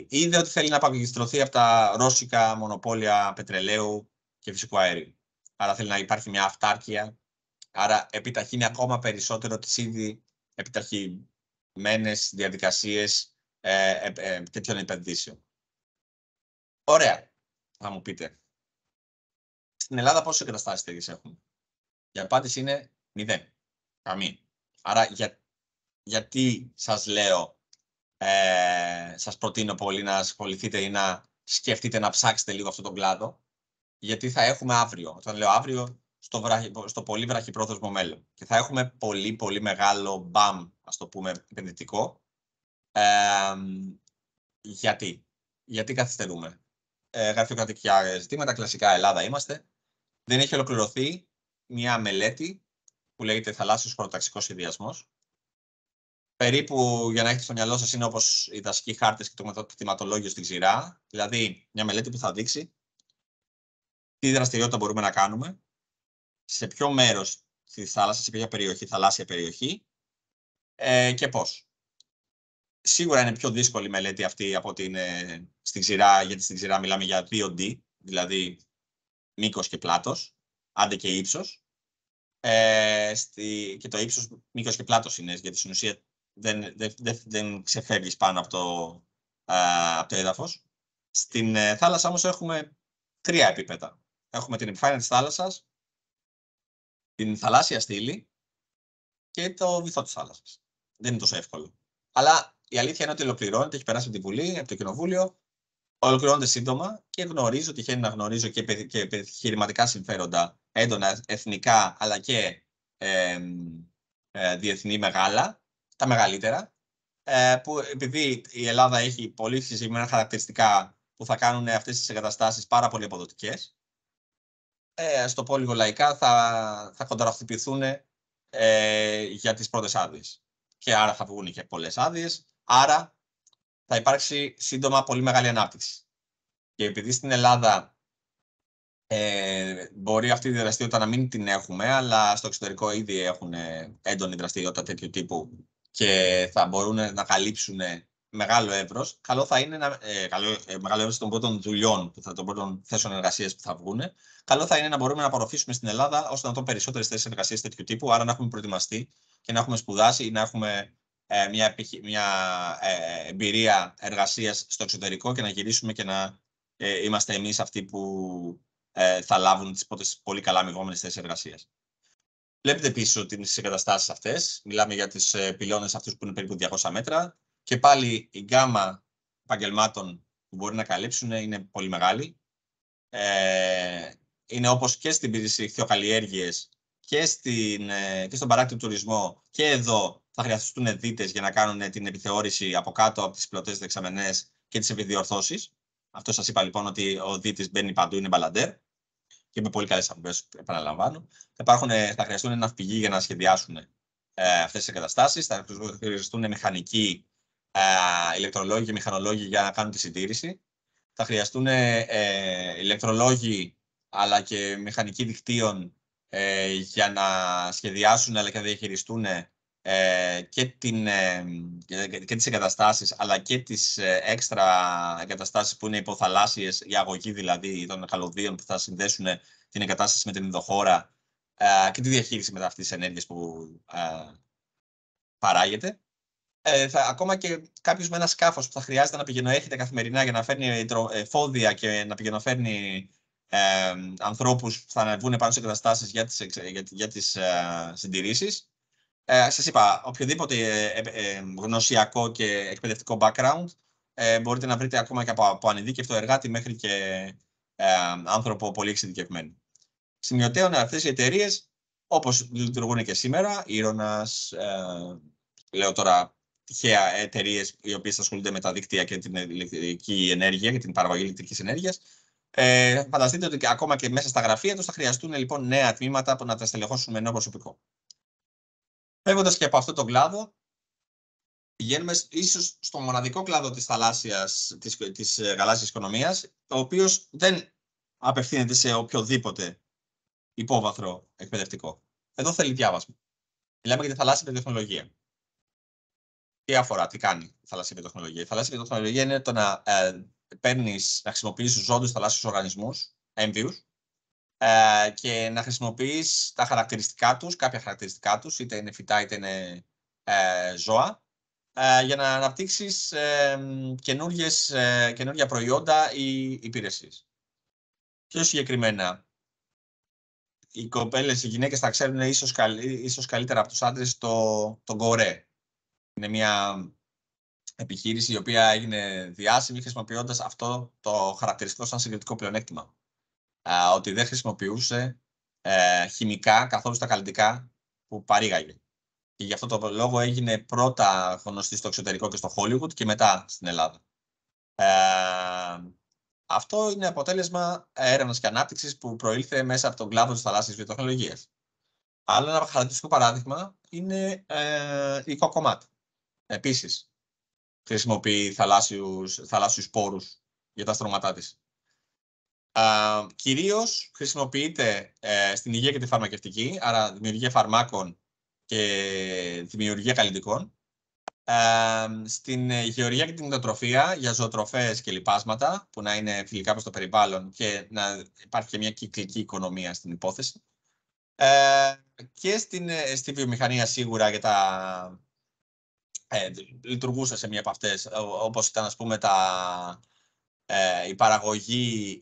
είδε ότι θέλει να απαγκιστρωθεί από τα ρώσικα μονοπόλια πετρελαίου και φυσικού αερίου. Άρα θέλει να υπάρχει μια αυτάρκεια, άρα επιταχύνει ακόμα περισσότερο τις ήδη επιταχυμένες διαδικασίες τέτοιων επενδύσεων. Ωραία, θα μου πείτε. Στην Ελλάδα πόσες εγκαταστάσεις τέτοιες έχουμε? Η απάντηση είναι 0. Καμία. Άρα γιατί σας λέω, σας προτείνω πολύ να ασχοληθείτε ή να σκεφτείτε να ψάξετε λίγο αυτόν τον κλάδο? Γιατί θα έχουμε αύριο, όταν λέω αύριο, στο πολύ βραχυπρόθεσμο μέλλον. Και θα έχουμε πολύ πολύ μεγάλο μπαμ, ας το πούμε, επενδυτικό. Γιατί καθυστερούμε? Γραφειοκρατικά ζητήματα, κλασικά Ελλάδα είμαστε. Δεν έχει ολοκληρωθεί μια μελέτη που λέγεται θαλάσσιος χωροταξικός σχεδιασμός. Περίπου, για να έχετε στο μυαλό σας, είναι όπως οι δασικοί χάρτες και το κτηματολόγιο στην ξηρά. Δηλαδή, μια μελέτη που θα δείξει τι δραστηριότητα μπορούμε να κάνουμε, σε ποιο μέρος της θάλασσας, σε ποια περιοχή, θαλάσσια περιοχή και πώς. Σίγουρα είναι πιο δύσκολη η μελέτη αυτή από ότι είναι στην ξηρά, γιατί στην ξηρά μιλάμε για 2D, δηλαδή μήκος και πλάτος, άντε και ύψος. Και το ύψος, μήκος και πλάτος είναι, γιατί στην ουσία δεν ξεφεύγεις πάνω από το έδαφος. Στην θάλασσα όμως έχουμε 3 επίπεδα. Έχουμε την επιφάνεια της θάλασσας, την θαλάσσια στήλη και το βυθό της θάλασσας. Δεν είναι τόσο εύκολο. Αλλά η αλήθεια είναι ότι ολοκληρώνεται, έχει περάσει από τη Βουλή, από το Κοινοβούλιο, ολοκληρώνεται σύντομα και γνωρίζω, τυχαίνει να γνωρίζω και επιχειρηματικά συμφέροντα έντονα εθνικά αλλά και διεθνή μεγάλα, τα μεγαλύτερα, που επειδή η Ελλάδα έχει πολύ συγκεκριμένα χαρακτηριστικά που θα κάνουν αυτές τις εγκαταστάσεις πάρα πολύ αποδοτικές, στο πω λίγο λαϊκά, θα κονταραχτυπηθούν για τις πρώτες άδειες. Και άρα θα βγουν και πολλές άδειες, άρα θα υπάρξει σύντομα πολύ μεγάλη ανάπτυξη. Και επειδή στην Ελλάδα μπορεί αυτή τη δραστηριότητα να μην την έχουμε, αλλά στο εξωτερικό ήδη έχουν έντονη δραστηριότητα τέτοιου τύπου και θα μπορούν να καλύψουν μεγάλο εύρος, καλό θα είναι μεγάλο εύρος των πρώτων δουλειών, των πρώτων θέσεων εργασίας που θα βγουν. Καλό θα είναι να μπορούμε να απορροφήσουμε στην Ελλάδα ώστε να δω περισσότερες θέσεις εργασίας τέτοιου τύπου, άρα να έχουμε προετοιμαστεί και να έχουμε σπουδάσει ή να έχουμε μια εμπειρία εργασίας στο εξωτερικό και να γυρίσουμε και να είμαστε εμείς αυτοί που θα λάβουν τις πρώτες πολύ καλά αμοιβόμενες θέσεις εργασίας. Βλέπετε πίσω τις εγκαταστάσεις αυτές. Μιλάμε για τις πυλώνες αυτούς που είναι περίπου 200 μέτρα. Και πάλι η γκάμα επαγγελμάτων που μπορεί να καλύψουν είναι πολύ μεγάλη. Είναι όπως και στην ηχθειοκαλλιέργειες και στον παράκτιο τουρισμό. Και εδώ θα χρειαστούν δίτες για να κάνουν την επιθεώρηση από κάτω από τις πλωτές δεξαμενές και τις επιδιορθώσεις. Αυτό σας είπα λοιπόν ότι ο δίτης μπαίνει παντού, είναι μπαλαντέρ. Και με πολύ καλές αμοιβές, επαναλαμβάνω. Θα χρειαστούν ναυπηγοί για να σχεδιάσουν αυτές τις εγκαταστάσεις. Θα χρειαστούν μηχανικοί, ηλεκτρολόγοι και μηχανολόγοι για να κάνουν τη συντήρηση. Θα χρειαστούν ηλεκτρολόγοι αλλά και μηχανικοί δικτύων για να σχεδιάσουν αλλά και να διαχειριστούν και τις εγκαταστάσεις αλλά και τις έξτρα εγκαταστάσεις που είναι υποθαλάσσιες, η αγωγή δηλαδή των καλωδίων που θα συνδέσουν την εγκατάσταση με την υδροχώρα και τη διαχείριση μετά αυτής της ενέργειας που παράγεται. Ακόμα και κάποιος με ένα σκάφος που θα χρειάζεται να πηγαινοέρχεται καθημερινά για να φέρνει φόδια και να πηγαινοφέρνει ανθρώπους που θα ανεβούν πάνω σε εγκαταστάσεις για τις συντηρήσεις. Σας είπα, οποιοδήποτε γνωσιακό και εκπαιδευτικό background μπορείτε να βρείτε ακόμα και από ανειδίκευτο εργάτη μέχρι και άνθρωπο πολύ εξειδικευμένο. Σημειωτέων αυτές οι εταιρείες, όπως λειτουργούν και σήμερα, Ήρωνας, λέω τώρα τυχαία εταιρείες οι οποίες ασχολούνται με τα δίκτυα και την ηλεκτρική ενέργεια και την παραγωγή ηλεκτρικής ενέργειας. Φανταστείτε ότι ακόμα και μέσα στα γραφεία τους θα χρειαστούν λοιπόν νέα τμήματα που να τα στελεχώσουν με νέο προσωπικό. Φεύγοντας και από αυτό τον κλάδο, πηγαίνουμε ίσως στο μοναδικό κλάδο της γαλάζιας οικονομίας, ο οποίος δεν απευθύνεται σε οποιοδήποτε υπόβαθρο εκπαιδευτικό. Εδώ θέλει διάβασμα. Μιλάμε για τη θαλάσσια βιοτεχνολογία. Τι αφορά, τι κάνει η θαλάσσια βιοτεχνολογία? Η θαλάσσια βιοτεχνολογία είναι το να χρησιμοποιείς ζώντους θαλάσσιους οργανισμούς, έμβιους, και να χρησιμοποιείς τα χαρακτηριστικά τους, κάποια χαρακτηριστικά τους, είτε είναι φυτά είτε είναι ζώα, για να αναπτύξεις καινούργια προϊόντα ή υπηρεσίες. Πιο συγκεκριμένα, οι γυναίκες θα ξέρουν ίσως καλύτερα από τους άντρες τον κορέ. Είναι μια επιχείρηση η οποία έγινε διάσημη χρησιμοποιώντας αυτό το χαρακτηριστικό σαν συγκριτικό πλεονέκτημα. Ότι δεν χρησιμοποιούσε χημικά καθόλου στα καλλιτικά που παρήγαγε. Και γι' αυτό το λόγο έγινε πρώτα γνωστή στο εξωτερικό και στο Hollywood και μετά στην Ελλάδα. Αυτό είναι αποτέλεσμα έρευνας και ανάπτυξης που προήλθε μέσα από τον κλάδο της θαλάσσιας βιοτεχνολογίας. Άλλο ένα χαρακτηριστικό παράδειγμα είναι η κοκομάτα. Επίσης, χρησιμοποιεί θαλάσσιους σπόρους για τα στρώματά της. Κυρίως χρησιμοποιείται στην υγεία και τη φαρμακευτική, άρα δημιουργία φαρμάκων και δημιουργία καλλιτικών. Στην γεωργία και την κτηνοτροφία για ζωοτροφές και λιπάσματα που να είναι φιλικά προς το περιβάλλον και να υπάρχει και μια κυκλική οικονομία στην υπόθεση. Και στη βιομηχανία σίγουρα για τα λειτουργούσε σε μία από αυτές, όπως ήταν ας πούμε η παραγωγή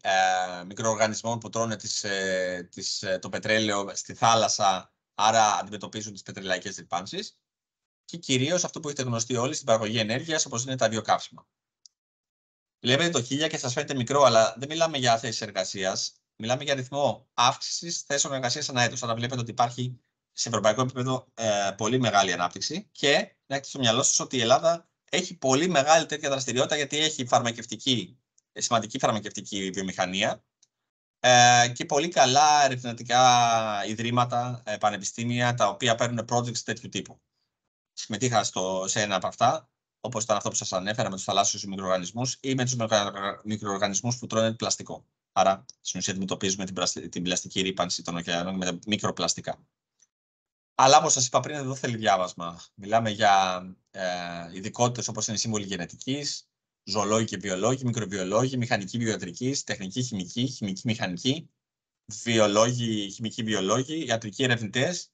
μικροοργανισμών που τρώνε το πετρέλαιο στη θάλασσα, άρα αντιμετωπίζουν τις πετρελαϊκές ρυπάνσεις. Και κυρίως αυτό που έχετε γνωστεί όλοι στην παραγωγή ενέργειας, όπως είναι τα βιοκαύσιμα. Βλέπετε το 1000 και σας φαίνεται μικρό, αλλά δεν μιλάμε για θέσεις εργασίας. Μιλάμε για ρυθμό αύξησης θέσεων εργασίας ανά έτος. Άρα βλέπετε ότι υπάρχει σε ευρωπαϊκό επίπεδο πολύ μεγάλη ανάπτυξη και να έχετε στο μυαλό σας ότι η Ελλάδα έχει πολύ μεγάλη τέτοια δραστηριότητα γιατί έχει σημαντική φαρμακευτική βιομηχανία και πολύ καλά ερευνητικά ιδρύματα, πανεπιστήμια, τα οποία παίρνουν projects τέτοιου τύπου. Συμμετείχα σε ένα από αυτά, όπως ήταν αυτό που σας ανέφερα με τους θαλάσσιους μικροοργανισμούς ή με τους μικροοργανισμούς που τρώνε πλαστικό. Άρα, στην ουσία αντιμετωπίζουμε την πλαστική ρύπανση των ωκεανών με τα μικροπλαστικά. Αλλά όπως σας είπα πριν, εδώ θέλει διάβασμα. Μιλάμε για ειδικότητες όπως είναι σύμβολοι γενετικής, ζωολόγοι και βιολόγοι, μικροβιολόγοι, μηχανική βιοιατρικής, τεχνική χημική, χημική μηχανική, βιολόγοι, χημικοί βιολόγοι, ιατρικοί ερευνητές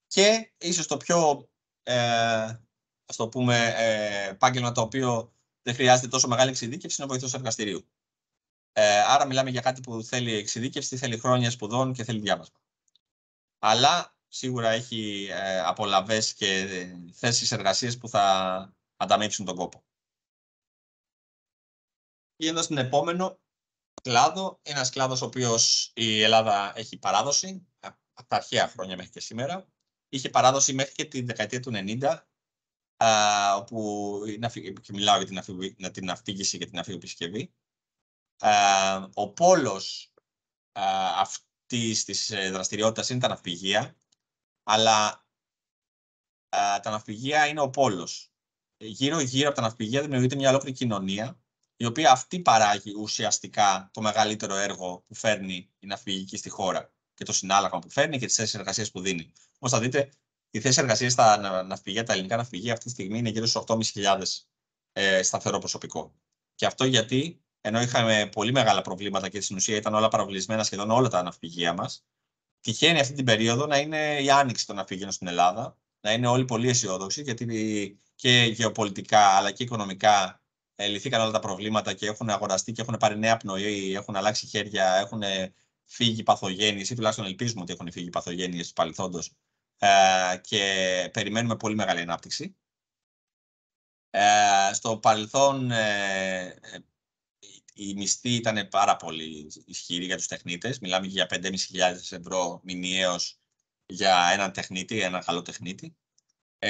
και ίσως το πιο, ας το πούμε, επάγγελμα το οποίο δεν χρειάζεται τόσο μεγάλη εξειδίκευση είναι ο βοηθός εργαστηρίου. Άρα μιλάμε για κάτι που θέλει εξειδίκευση, θέλει χρόνια σπουδών και θέλει διάβασμα. Αλλά σίγουρα έχει απολαβές και θέσεις εργασίας που θα ανταμείψουν τον κόπο. Πηγαίνοντας στην επόμενο κλάδο, ένας κλάδος ο οποίος η Ελλάδα έχει παράδοση, από τα αρχαία χρόνια μέχρι και σήμερα. Είχε παράδοση μέχρι και τη δεκαετία του 90, όπου και μιλάω για την ναυπήγηση και την ναυπηγοεπισκευή. Ο πόλος αυτής της δραστηριότητας είναι τα ναυπηγεία, αλλά τα ναυπηγεία είναι ο πόλος. Γύρω-γύρω από τα ναυπηγεία δημιουργείται μια ολόκληρη κοινωνία, η οποία αυτή παράγει ουσιαστικά το μεγαλύτερο έργο που φέρνει η ναυπηγική στη χώρα και το συνάλλαγμα που φέρνει και τις θέσεις εργασίας που δίνει. Όπως θα δείτε, οι θέσεις εργασίας στα ναυπηγεία, τα ελληνικά ναυπηγεία αυτή τη στιγμή είναι γύρω στους 8.500 σταθερό προσωπικό. Και αυτό γιατί, ενώ είχαμε πολύ μεγάλα προβλήματα και στην ουσία ήταν όλα παραβλισμένα σχεδόν όλα τα ναυπηγεία μας, τυχαίνει αυτή την περίοδο να είναι η άνοιξη των ναυπηγείων στην Ελλάδα, να είναι όλοι πολύ αισιόδοξοι, γιατί και γεωπολιτικά αλλά και οικονομικά λυθήκαν όλα τα προβλήματα και έχουν αγοραστεί και έχουν πάρει νέα πνοή, έχουν αλλάξει χέρια, έχουν φύγει παθογένειες ή τουλάχιστον ελπίζουμε ότι έχουν φύγει παθογένειες του παρελθόντος και περιμένουμε πολύ μεγάλη ανάπτυξη. Στο παρελθόν η μισθή ήταν πάρα πολύ ισχυρή για τους τεχνίτες. Μιλάμε για 5.500 ευρώ μηνιαίως για έναν τεχνίτη, έναν καλό τεχνίτη.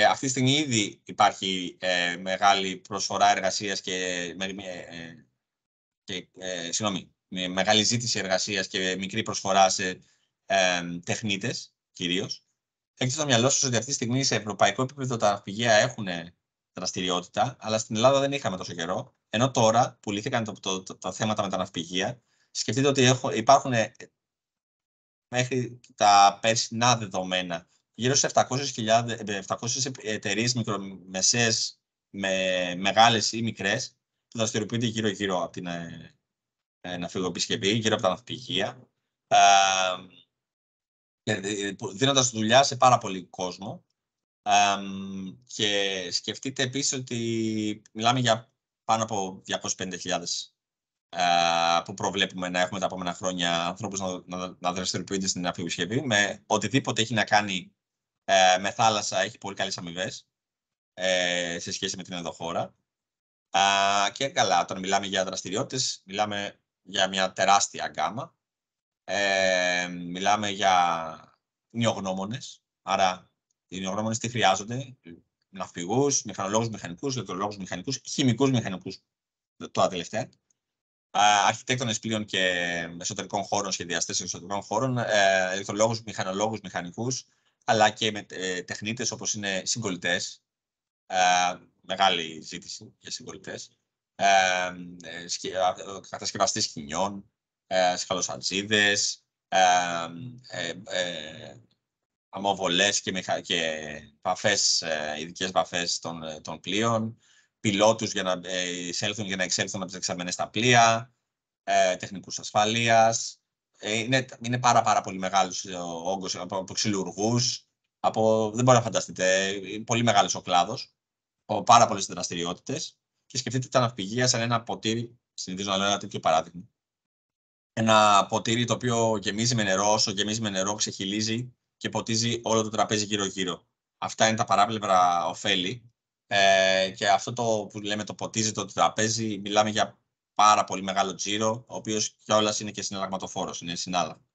Αυτή τη στιγμή ήδη υπάρχει μεγάλη προσφορά εργασίας και μεγάλη ζήτηση εργασίας και μικρή προσφορά σε τεχνίτες κυρίως. Έχετε στο μυαλό σας ότι αυτή τη στιγμή σε ευρωπαϊκό επίπεδο τα ναυπηγεία έχουν δραστηριότητα, αλλά στην Ελλάδα δεν είχαμε τόσο καιρό. Ενώ τώρα που λύθηκαν τα θέματα με τα ναυπηγεία, σκεφτείτε ότι υπάρχουν μέχρι τα περσινά δεδομένα γύρω σε 700 εταιρείες μικρομεσαίες, μεγάλες ή μικρές, που δραστηριοποιούνται γύρω-γύρω από την ναυπηγοεπισκευή, γύρω από τα ναυπηγεία, δίνοντας δουλειά σε πάρα πολύ κόσμο. Και σκεφτείτε επίσης ότι μιλάμε για πάνω από 250.000 που προβλέπουμε να έχουμε τα επόμενα χρόνια ανθρώπους να δραστηριοποιούνται στην ναυπηγοεπισκευή, με οτιδήποτε έχει να κάνει με θάλασσα, έχει πολύ καλές αμοιβές σε σχέση με την εδώ χώρα. Και καλά, όταν μιλάμε για δραστηριότητες, μιλάμε για μια τεράστια γκάμα. Μιλάμε για νιογνώμονες, άρα οι νιογνώμονες τι χρειάζονται? Ναυπηγούς, μηχανολόγους μηχανικούς, ηλεκτρολόγους μηχανικούς, χημικούς μηχανικούς, τώρα τελευταία. Αρχιτέκτονες πλοίων και εσωτερικών χώρων, σχεδιαστές εσωτερικών χώρων, ηλεκτρολόγους, μηχανολόγους μηχανικούς, αλλά και με τεχνίτες όπως είναι συγκολητές, μεγάλη ζήτηση για συγκολητές, κατασκευαστές σκηνιών, σκαλοσατζίδες, αμμοβολές και βαφές, ειδικές βαφές των πλοίων, πιλότους για να εξέλθουν από τις εξαμενές στα πλοία, τεχνικούς ασφαλείας. Είναι πάρα πολύ μεγάλος ο όγκος από ξυλουργούς, δεν μπορεί να φανταστείτε, είναι πολύ μεγάλος ο κλάδος, πάρα πολλές δραστηριότητες και σκεφτείτε τα ναυπηγεία σαν ένα ποτήρι, συνηθίζω να λέω ένα τέτοιο παράδειγμα. Ένα ποτήρι το οποίο γεμίζει με νερό, όσο γεμίζει με νερό ξεχυλίζει και ποτίζει όλο το τραπέζι γύρω-γύρω. Αυτά είναι τα παράπλευρα ωφέλη και αυτό το που λέμε το ποτίζει το τραπέζι, μιλάμε για πάρα πολύ μεγάλο τζίρο, ο οποίος κιόλας είναι και συναλλαγματοφόρος, είναι συνάλλαγμα.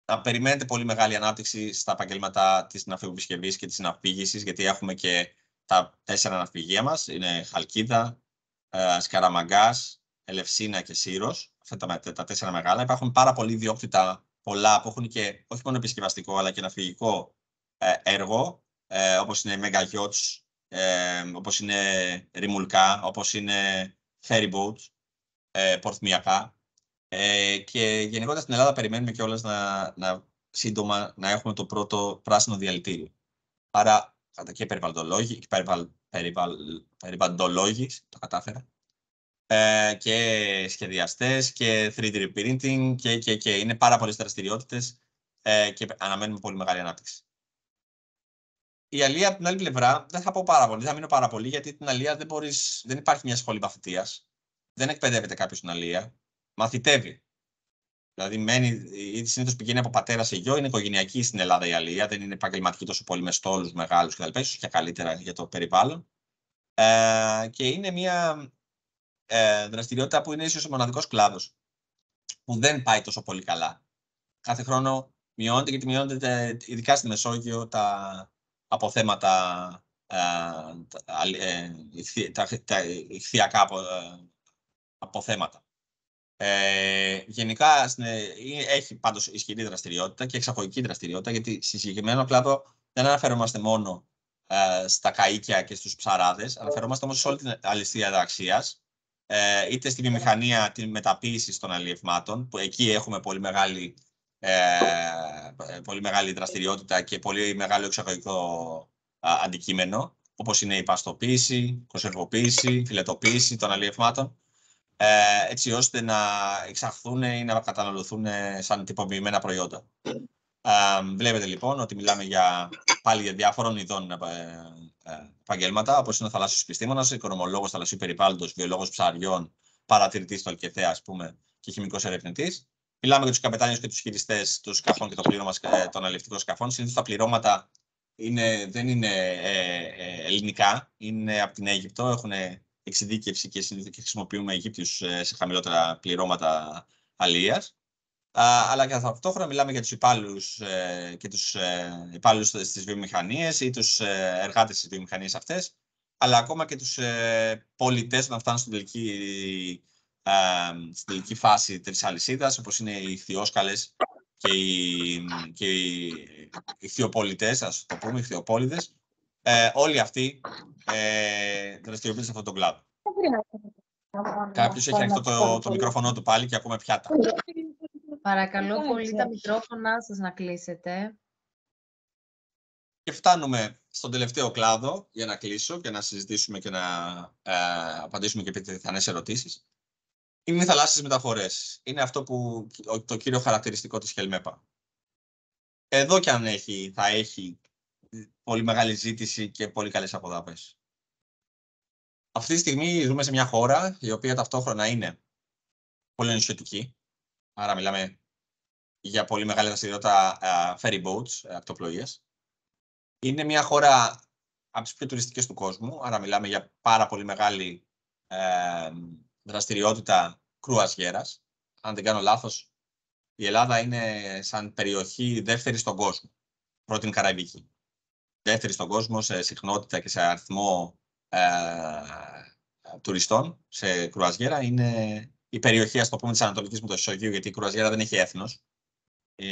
Να περιμένετε πολύ μεγάλη ανάπτυξη στα επαγγέλματα της ναυπηγοεπισκευής και της ναυπήγησης, γιατί έχουμε και τα 4 ναυπηγεία μας, είναι Χαλκίδα, Σκαραμαγκάς, Ελευσίνα και Σύρος, αυτά τα 4 μεγάλα. Υπάρχουν πάρα πολλοί ιδιόκτητα, πολλά που έχουν και όχι μόνο επισκευαστικό αλλά και ναυπηγικό έργο, όπως είναι mega yachts, όπως είναι ρημουλκά, όπως είναι ferry boats, πορθμιακά. Και γενικότερα στην Ελλάδα περιμένουμε κιόλας να σύντομα να έχουμε το πρώτο πράσινο διαλυτήριο. Άρα και περιβαλλοντολόγοι, το κατάφερα, και σχεδιαστές και 3D printing και είναι πάρα πολλές δραστηριότητες και αναμένουμε πολύ μεγάλη ανάπτυξη. Η αλεία, από την άλλη πλευρά, δεν θα πω πάρα πολύ, δεν θα μείνω πάρα πολύ, γιατί την αλεία δεν υπάρχει μια σχολή μαθητείας. Δεν εκπαιδεύεται κάποιος στην αλεία. Μαθητεύει. Δηλαδή, συνήθως πηγαίνει από πατέρα σε γιο, είναι οικογενειακή στην Ελλάδα η αλεία, δεν είναι επαγγελματική τόσο πολύ με στόλους μεγάλους κτλ. Ίσως και καλύτερα για το περιβάλλον. Και είναι μια δραστηριότητα που είναι ίσως ο μοναδικός κλάδος που δεν πάει τόσο πολύ καλά. Κάθε χρόνο μειώνεται, γιατί μειώνεται ειδικά στη Μεσόγειο τα αποθέματα, τα ηχθειακά αποθέματα. Γενικά έχει πάντως ισχυρή δραστηριότητα και εξαγωγική δραστηριότητα, γιατί στη συγκεκριμένο κλάδο δεν αναφερόμαστε μόνο στα καΐκια και στους ψαράδες, αναφερόμαστε όμως σε όλη την αλυσίδα αξίας, είτε στη βιομηχανία τη μεταποίηση των αλλιευμάτων, που εκεί έχουμε πολύ μεγάλη δραστηριότητα και πολύ μεγάλο εξαγωγικό αντικείμενο, όπως είναι η παστοποίηση, κονσερβοποίηση, φιλετοποίηση των αλλιευμάτων, έτσι ώστε να εξαχθούν ή να καταναλωθούν σαν τυποποιημένα προϊόντα. Βλέπετε λοιπόν ότι μιλάμε πάλι για διάφορων ειδών επαγγέλματα, όπως είναι ο θαλάσσιος επιστήμονας, οικονομολόγος θαλασσίου περιβάλλοντος, βιολόγος ψαριών, παρατηρητής του Αλκιθέα, ας πούμε, και χημικός ερευνητής. Μιλάμε για τους καπετάνιους και τους χειριστές των σκαφών και το πλήρωμα των αλλιευτικών σκαφών. Συνήθως τα πληρώματα δεν είναι ελληνικά, είναι από την Αίγυπτο, έχουν εξειδίκευση και χρησιμοποιούμε Αιγύπτιους σε χαμηλότερα πληρώματα αλίας. Αλλά και ταυτόχρονα μιλάμε για τους υπάλληλους και τους υπάλληλους στις βιομηχανίες ή τους εργάτες στις βιομηχανίες αυτές, αλλά ακόμα και τους πολιτές όταν φτάνουν στην τελική φάση της αλυσίδας, όπως είναι οι ηχθειόσκαλες και οι ηχθειοπολιτές, ας το πούμε, οι ηχθειοπόληδες. Όλοι αυτοί δραστηριοποιούνται σε αυτόν τον κλάδο. Κάποιος έχει ανοιχτό το μικρόφωνο του πάλι και ακούμε πιάτα. Παρακαλώ πολύ τα μικρόφωνα σας να κλείσετε. Και φτάνουμε στον τελευταίο κλάδο για να κλείσω και να συζητήσουμε και να απαντήσουμε και πιθανές ερωτήσεις. Είναι οι θαλάσσιες μεταφορές. Είναι αυτό που το κύριο χαρακτηριστικό της Χελμέπα. Εδώ κι αν θα έχει πολύ μεγάλη ζήτηση και πολύ καλές αποδαπές. Αυτή τη στιγμή ζούμε σε μια χώρα η οποία ταυτόχρονα είναι πολύ νησιωτική. Άρα μιλάμε για πολύ μεγάλη δραστηριότητα ferry boats, ακτοπλοείας. Είναι μια χώρα από τις πιο τουριστικές του κόσμου, άρα μιλάμε για πάρα πολύ μεγάλη δραστηριότητα κρουαζιέρας. Αν δεν κάνω λάθος, η Ελλάδα είναι σαν περιοχή δεύτερη στον κόσμο. Πρώτη είναι Καραϊβική. Δεύτερη στον κόσμο σε συχνότητα και σε αριθμό τουριστών σε κρουαζιέρα είναι η περιοχή, ας το πούμε, της Ανατολικής Μεσογείου, γιατί η κρουαζιέρα δεν έχει έθνος.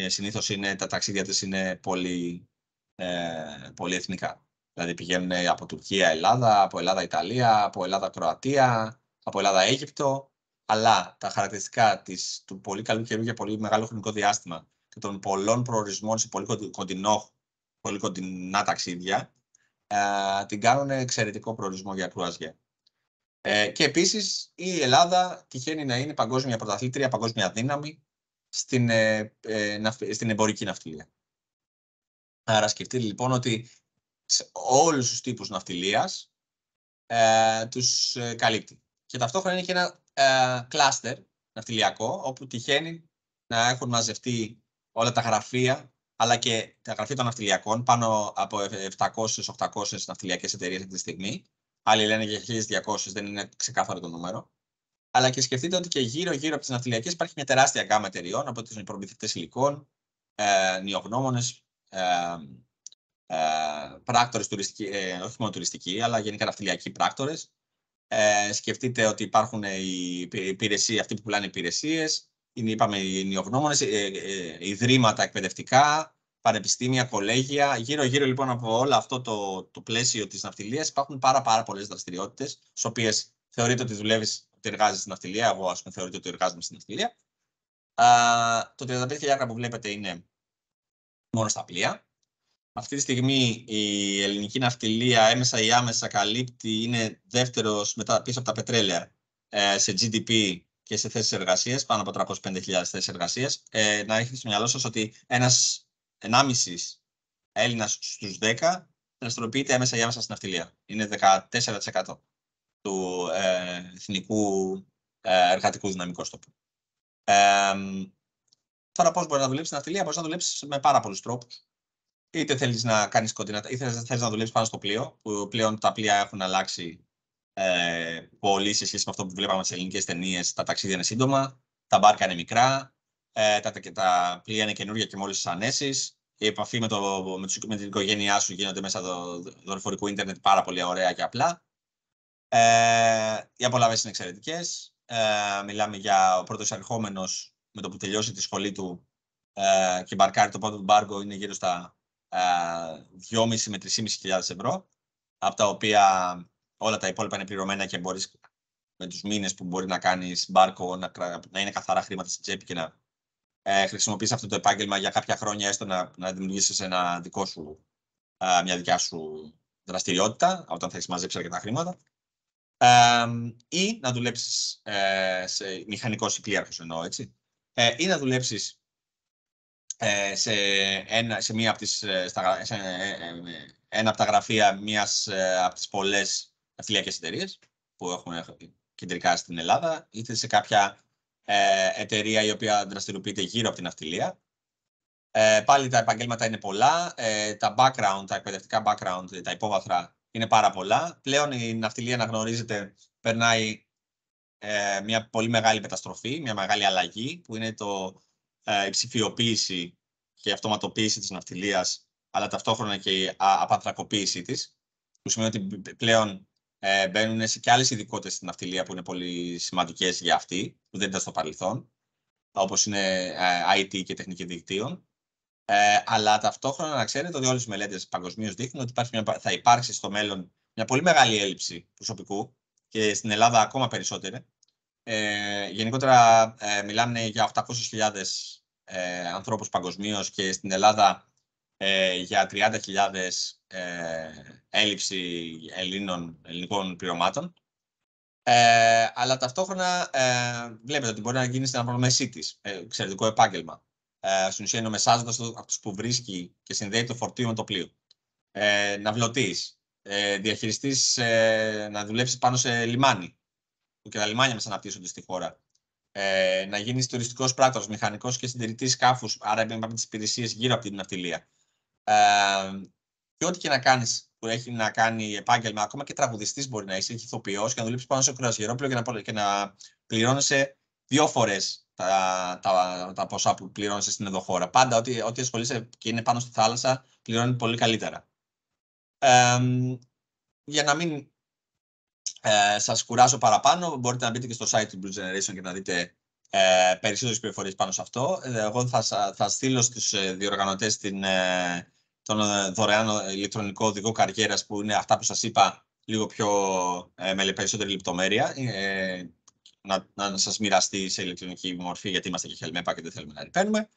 Συνήθως τα ταξίδια της είναι πολύ εθνικά. Δηλαδή πηγαίνουν από Τουρκία, Ελλάδα, από Ελλάδα, Ιταλία, από Ελλάδα, Κροατία, από Ελλάδα, Αίγυπτο. Αλλά τα χαρακτηριστικά του πολύ καλού καιρού για πολύ μεγάλο χρονικό διάστημα και των πολλών προορισμών σε πολύ κοντινά ταξίδια την κάνουν εξαιρετικό προορισμό για κρουαζιέρα. Και επίσης η Ελλάδα τυχαίνει να είναι παγκόσμια πρωταθλήτρια, παγκόσμια δύναμη στην εμπορική ναυτιλία. Άρα σκεφτείτε λοιπόν ότι σε όλους τους τύπους ναυτιλίας τους καλύπτει. Και ταυτόχρονα είναι και ένα κλάστερ ναυτιλιακό, όπου τυχαίνει να έχουν μαζευτεί όλα τα γραφεία, αλλά και τα γραφεία των ναυτιλιακών, πάνω από 700-800 ναυτιλιακές εταιρείες αυτή τη στιγμή. Άλλοι λένε για 1.200, δεν είναι ξεκάθαρο το νούμερο. Αλλά και σκεφτείτε ότι και γύρω-γύρω από τις ναυτιλιακές υπάρχει μια τεράστια γκάμα εταιρειών, από τις προμηθευτές υλικών, νιογνώμονες, πράκτορες όχι μόνο τουριστικοί, αλλά γενικά ναυτιλιακοί πράκτορες. Σκεφτείτε ότι υπάρχουν οι υπηρεσίες, αυτοί που πουλάνε υπηρεσίες, είπαμε οι νιογνώμονες, ιδρύματα εκπαιδευτικά, πανεπιστήμια, κολέγια. Γύρω-γύρω λοιπόν από όλο αυτό το πλαίσιο της ναυτιλίας υπάρχουν πάρα πολλές δραστηριότητες, στις οποίες θεωρείτε ότι δουλεύεις, ότι εργάζεσαι στην ναυτιλία. Εγώ, ας πούμε, θεωρείτε ότι εργάζομαι στην ναυτιλία. Το 35.000 που βλέπετε είναι μόνο στα πλοία. Αυτή τη στιγμή η ελληνική ναυτιλία έμεσα ή άμεσα καλύπτει, είναι δεύτερος πίσω από τα πετρέλαια σε GDP και σε θέσεις εργασίας, πάνω από 305.000 θέσεις εργασίας. Να έχετε στο μυαλό σας ότι ένας 1,5 Έλληνας στους 10 δραστηριοποιείται έμεσα ή άμεσα στην ναυτιλία. Είναι 14% του εθνικού εργατικού δυναμικού στο πούμε. Τώρα πώς μπορεί να δουλέψει στην ναυτιλία? Μπορείς να δουλέψεις με πάρα πολλούς τρόπους. Είτε θέλεις να κάνεις κοντινά, είτε θέλεις να δουλέψεις πάνω στο πλοίο, που πλέον τα πλοία έχουν αλλάξει πολύ σε σχέση με αυτό που βλέπαμε στις ελληνικές ταινίες. Τα ταξίδια είναι σύντομα, τα μπάρκα είναι μικρά, τα πλοία είναι καινούργια και μόλις τις ανέσεις. Η επαφή με την οικογένειά σου γίνονται μέσα το δορυφορικό ίντερνετ πάρα πολύ ωραία και απλά. Οι απολαύσεις είναι εξαιρετικές. Μιλάμε για ο πρώτος ερχόμενος με το που τελειώσει τη σχολή του και μπαρκάρει το πρώτο του μπάργκο είναι γύρω στα 2.500 με 3.500 ευρώ, από τα οποία όλα τα υπόλοιπα είναι πληρωμένα και μπορείς με τους μήνες που μπορεί να κάνεις μπάρκο να είναι καθαρά χρήματα στην τσέπη και να χρησιμοποιήσεις αυτό το επάγγελμα για κάποια χρόνια, έστω να δημιουργήσεις μια δικιά σου δραστηριότητα, όταν θα έχεις μαζέψει αρκετά χρήματα. Ή να δουλέψεις σε μηχανικός ή πλοίαρχος εννοώ, έτσι. Ή να δουλέψεις σε ένα από τα γραφεία μιας από τις πολλές ναυτιλιακές εταιρείες που έχουν κεντρικά στην Ελλάδα, είτε σε κάποια εταιρεία η οποία δραστηριοποιείται γύρω από την ναυτιλία. Πάλι τα επαγγέλματα είναι πολλά, τα εκπαιδευτικά background, τα υπόβαθρα είναι πάρα πολλά. Πλέον η ναυτιλία αναγνωρίζεται, περνάει μια πολύ μεγάλη μεταστροφή, μια μεγάλη αλλαγή, που είναι η ψηφιοποίηση και η αυτοματοποίηση της ναυτιλίας, αλλά ταυτόχρονα και η απανθρακοποίησή της, που σημαίνει ότι πλέον μπαίνουν και άλλες ειδικότητες στην ναυτιλία που είναι πολύ σημαντικές για αυτή, που δεν ήταν στο παρελθόν, όπως είναι IT και τεχνική δικτύων. Αλλά ταυτόχρονα να ξέρετε ότι όλες οι μελέτες παγκοσμίως δείχνουν ότι θα υπάρξει στο μέλλον μια πολύ μεγάλη έλλειψη προσωπικού και στην Ελλάδα ακόμα περισσότερη. Γενικότερα μιλάμε για 800.000 ανθρώπους παγκοσμίως και στην Ελλάδα για 30.000 έλλειψη ελληνικών πληρωμάτων. Αλλά ταυτόχρονα βλέπετε ότι μπορεί να γίνει στην αναπρομεσή της, εξαιρετικό επάγγελμα. Στην ουσία είναι ο μεσάζοντας αυτός που βρίσκει και συνδέει το φορτίο με το πλοίο. Ναυλωτής, διαχειριστής, να δουλέψει πάνω σε λιμάνι, που και τα λιμάνια μας αναπτύσσονται στη χώρα. Να γίνεις τουριστικός πράκτορας, μηχανικός και συντηρητής σκάφους, άρα με τις υπηρεσίες γύρω από την ναυτιλία. Και ό,τι και να κάνεις που έχει να κάνει επάγγελμα, ακόμα και τραγουδιστής μπορεί να είσαι, ηθοποιός, και να δουλέψεις πάνω σε κρουαζιερόπλοιο και να πληρώνεσαι 2 φορές τα ποσά που πληρώνεσαι στην ενδοχώρα. Πάντα ό,τι ασχολείσαι και είναι πάνω στη θάλασσα, πληρώνει πολύ καλύτερα. Για να μην σας κουράσω παραπάνω, μπορείτε να μπείτε και στο site του Blue Generation και να δείτε περισσότερες πληροφορίες πάνω σε αυτό. Εγώ θα στείλω στους διοργανωτές τον δωρεάν ηλεκτρονικό οδηγό καριέρας, που είναι αυτά που σας είπα λίγο πιο με περισσότερη λεπτομέρεια, να σας μοιραστεί σε ηλεκτρονική μορφή, γιατί είμαστε και χελμέπα και δεν θέλουμε να ρηπαίνουμε.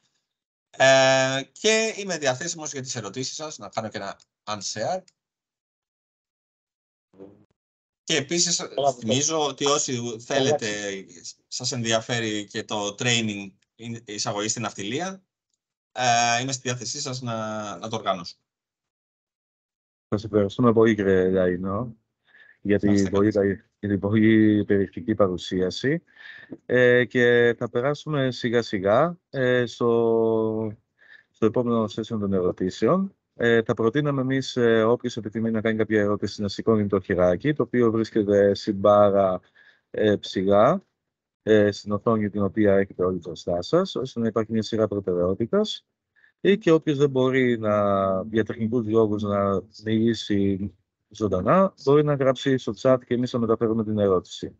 Και είμαι διαθέσιμος για τις ερωτήσεις σας, να κάνω και ένα unshare. Και επίσης θυμίζω ότι όσοι θέλετε, σας ενδιαφέρει και το training εισαγωγή στην ναυτιλία, είμαι στη διάθεσή σας να το οργανώσω. Σας ευχαριστούμε πολύ, κύριε Λαϊνό, για την πολύ περιεκτική παρουσίαση. Και θα περάσουμε σιγά σιγά στο επόμενο session των ερωτήσεων. Θα προτείναμε εμείς όποιος επιθυμεί να κάνει κάποια ερώτηση να σηκώνει το χεράκι, το οποίο βρίσκεται στην μπάρα ψηλά, στην οθόνη την οποία έχετε όλοι μπροστά σας, ώστε να υπάρχει μια σειρά προτεραιότητας, ή και όποιος δεν μπορεί για τεχνικούς λόγους να μιλήσει ζωντανά, μπορεί να γράψει στο chat και εμείς θα μεταφέρουμε την ερώτηση.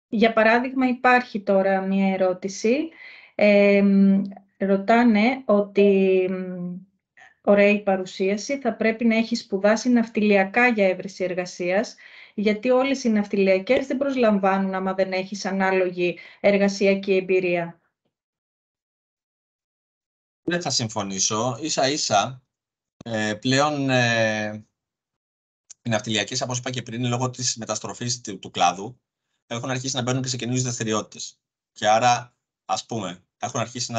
Για παράδειγμα, υπάρχει τώρα μια ερώτηση. Ρωτάνε ότι ωραία η παρουσίαση, θα πρέπει να έχει σπουδάσει ναυτιλιακά για έβρεση εργασίας, γιατί όλες οι ναυτιλιακές δεν προσλαμβάνουν άμα δεν έχεις ανάλογη εργασιακή εμπειρία. Δεν θα συμφωνήσω. Ίσα-ίσα, πλέον οι ναυτιλιακές, όπως είπα και πριν, λόγω της μεταστροφής του κλάδου, έχουν αρχίσει να μπαίνουν και σε καινούριες δραστηριότητες. Και άρα, ας πούμε, έχουν αρχίσει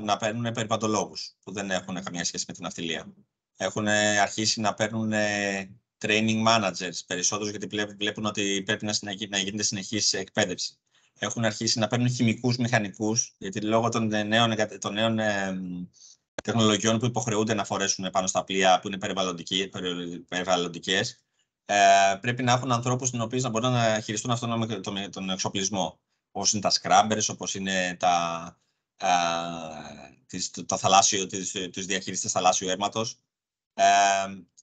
να παίρνουν περιβαλλοντολόγους που δεν έχουν καμία σχέση με την ναυτιλία. Έχουν αρχίσει να παίρνουν training managers περισσότερους, γιατί βλέπουν ότι πρέπει να γίνεται συνεχής εκπαίδευση. Έχουν αρχίσει να παίρνουν χημικούς, μηχανικούς, γιατί λόγω των νέων τεχνολογιών που υποχρεούνται να φορέσουν πάνω στα πλοία που είναι περιβαλλοντικές, πρέπει να έχουν ανθρώπους τους οποίους να μπορούν να χειριστούν αυτόν τον εξοπλισμό. Όπως είναι τα scrubbers, όπως είναι το θαλάσσιο, τους διαχειριστές θαλάσσιου αίματος,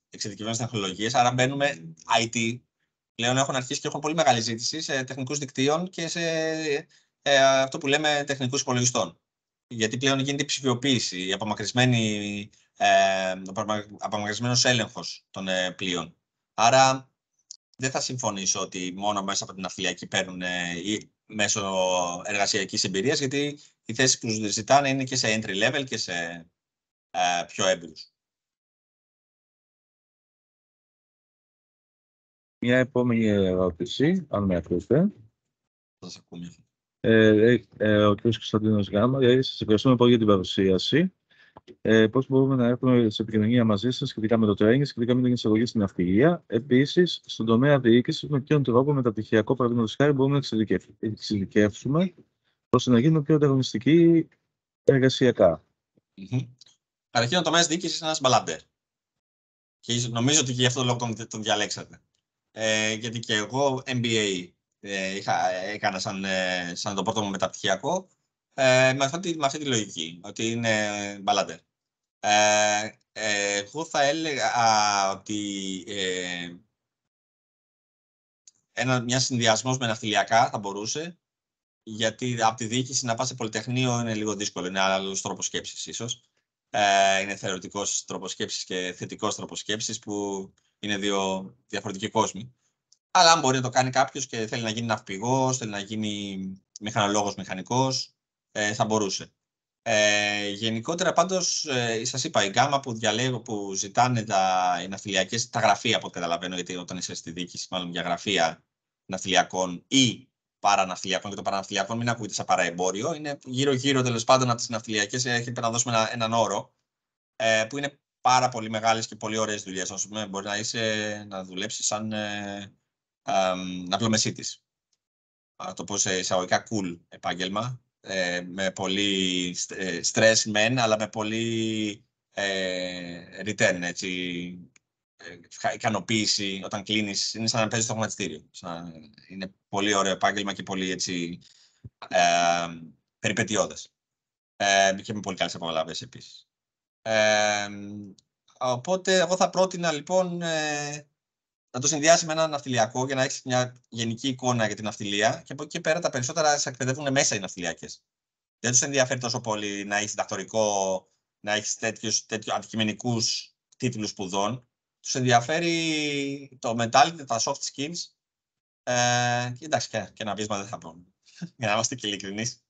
εξειδικευμένες τεχνολογίες. Άρα μπαίνουμε IT. Πλέον έχουν αρχίσει και έχουν πολύ μεγάλη ζήτηση σε τεχνικούς δικτύων και σε αυτό που λέμε τεχνικούς υπολογιστών. Γιατί πλέον γίνεται η ψηφιοποίηση, απομακρυσμένος έλεγχος των πλοίων. Άρα δεν θα συμφωνήσω ότι μόνο μέσα από την ναυτιλιακή παίρνουν μέσω εργασιακής εμπειρίας, γιατί οι θέσεις που ζητάνε είναι και σε entry level και σε πιο έμπειρους. Μια επόμενη ερώτηση, αν με ακούτε. Σας ακούμε. Ο κ. Κωνσταντίνος Γάμα, σας ευχαριστούμε πολύ για την παρουσίαση. Πώς μπορούμε να έρθουμε σε επικοινωνία μαζί σας σχετικά με το training, σχετικά με την εισαγωγή στην ναυτιλία. Επίσης, στον τομέα διοίκησης, με ποιον τρόπο μεταπτυχιακό, παραδείγματος χάρη, μπορούμε να εξειδικεύσουμε ώστε να γίνουμε πιο ανταγωνιστικοί εργασιακά. Καταρχήν, ο τομέας διοίκησης είναι ένας μπαλαντέρ. Και νομίζω ότι και γι' αυτό το λόγο τον διαλέξατε. Γιατί και εγώ MBA έκανα σαν το πρώτο μου μεταπτυχιακό με αυτή τη λογική, ότι είναι μπαλαντέρ. Εγώ θα έλεγα ότι μια συνδυασμός με ναυτιλιακά θα μπορούσε, γιατί από τη διοίκηση να πας σε πολυτεχνείο είναι λίγο δύσκολο, είναι άλλος τρόπος σκέψης ίσως. Είναι θεωρητικός τρόπος σκέψης και θετικός τρόπος σκέψης, που είναι δύο διαφορετικοί κόσμοι. Αλλά αν μπορεί να το κάνει κάποιος και θέλει να γίνει ναυπηγός, θέλει να γίνει μηχανολόγος, μηχανικός, θα μπορούσε. Γενικότερα πάντως, σας είπα, η γκάμα που ζητάνε οι ναυτιλιακές, τα γραφεία από ό,τι καταλαβαίνω, γιατί όταν είσαι στη διοίκηση, μάλλον για γραφεία ναυτιλιακών ή παραναυτιλιακών, και το παραναυτιλιακών μην ακούγεται σαν παραεμπόριο, είναι γύρω-γύρω τέλος πάντων από τις ναυτιλιακές, πρέπει να δώσουμε έναν όρο, που είναι πάρα πολύ μεγάλες και πολύ ωραίες δουλειές. Ας πούμε, μπορεί να δουλέψεις σαν ναυλομεσίτης. Το πω σε εισαγωγικά cool επάγγελμα, με πολύ stress μεν, αλλά με πολύ return, έτσι, ικανοποίηση όταν κλείνεις. Είναι σαν να παίζεις στο χρηματιστήριο. Είναι πολύ ωραίο επάγγελμα και πολύ έτσι περιπετειώδες. Και με πολύ καλές απολαύσεις επίσης. Οπότε εγώ θα πρότεινα λοιπόν να το συνδυάσει με ένα ναυτιλιακό για να έχεις μια γενική εικόνα για την ναυτιλία, και από εκεί και πέρα τα περισσότερα σε εκπαιδεύουν μέσα οι ναυτιλιακές. Δεν τους ενδιαφέρει τόσο πολύ να έχεις διδακτορικό, να έχεις τέτοιους αντικειμενικούς τίτλους σπουδών. Τους ενδιαφέρει το mentality, τα soft skills. Και εντάξει, και ένα βίσμα δεν θα πούμε. Για να είμαστε και ειλικρινείς.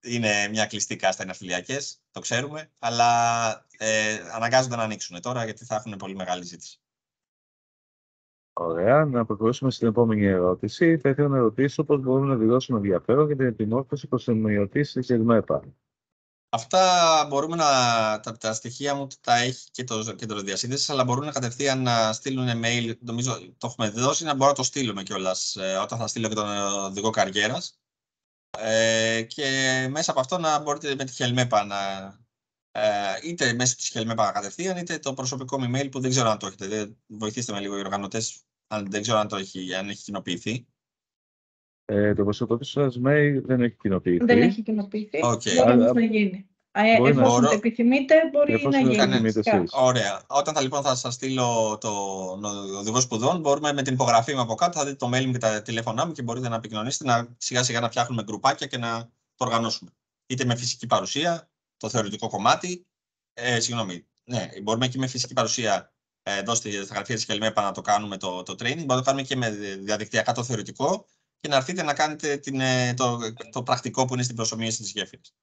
Είναι μια κλειστή κάστα οι ναυτιλιακές, το ξέρουμε, αλλά αναγκάζονται να ανοίξουν τώρα, γιατί θα έχουν πολύ μεγάλη ζήτηση. Ωραία. Να προχωρήσουμε στην επόμενη ερώτηση. Θα ήθελα να ρωτήσω πώς μπορούμε να δηλώσουμε ενδιαφέρον για την επιμόρφωση προς την μειωτή στη ΚΕΔΜΕΠΑ. Αυτά μπορούμε τα στοιχεία μου τα έχει και το κέντρο διασύνδεσης, αλλά μπορούν κατευθείαν να στείλουν email. Νομίζω το έχουμε δώσει, να μπορούμε να το στείλουμε κιόλας όταν θα στείλω και τον οδηγό καριέρας. Και μέσα από αυτό να μπορείτε με τη Χελμέπα είτε μέσω της Χελμέπα κατευθείαν, είτε το προσωπικό μου email που δεν ξέρω αν το έχετε. Βοηθήστε με λίγο οι οργανωτές, αν δεν ξέρω αν έχει κοινοποιηθεί. Το προσωπικό σας mail δεν έχει κοινοποιηθεί. Δεν έχει κοινοποιηθεί. Okay. Μπορεί να γίνει. Εφόσον το επιθυμείτε, μπορεί να γίνει. Ωραία. Όταν λοιπόν θα σας στείλω τον οδηγό σπουδών, μπορούμε με την υπογραφή μου από κάτω, θα δείτε το mail μου και τα τηλέφωνά μου και μπορείτε να επικοινωνήσετε, σιγά σιγά να φτιάχνουμε γκρουπάκια και να το οργανώσουμε. Είτε με φυσική παρουσία, το θεωρητικό κομμάτι. Ναι, μπορούμε και με φυσική παρουσία εδώ στα γραφεία της Χελμέπα να το κάνουμε το training. Μπορούμε να το κάνουμε και με διαδικτυακά το θεωρητικό και να έρθετε να κάνετε το πρακτικό που είναι στην προσομοίωση της γέφυρας.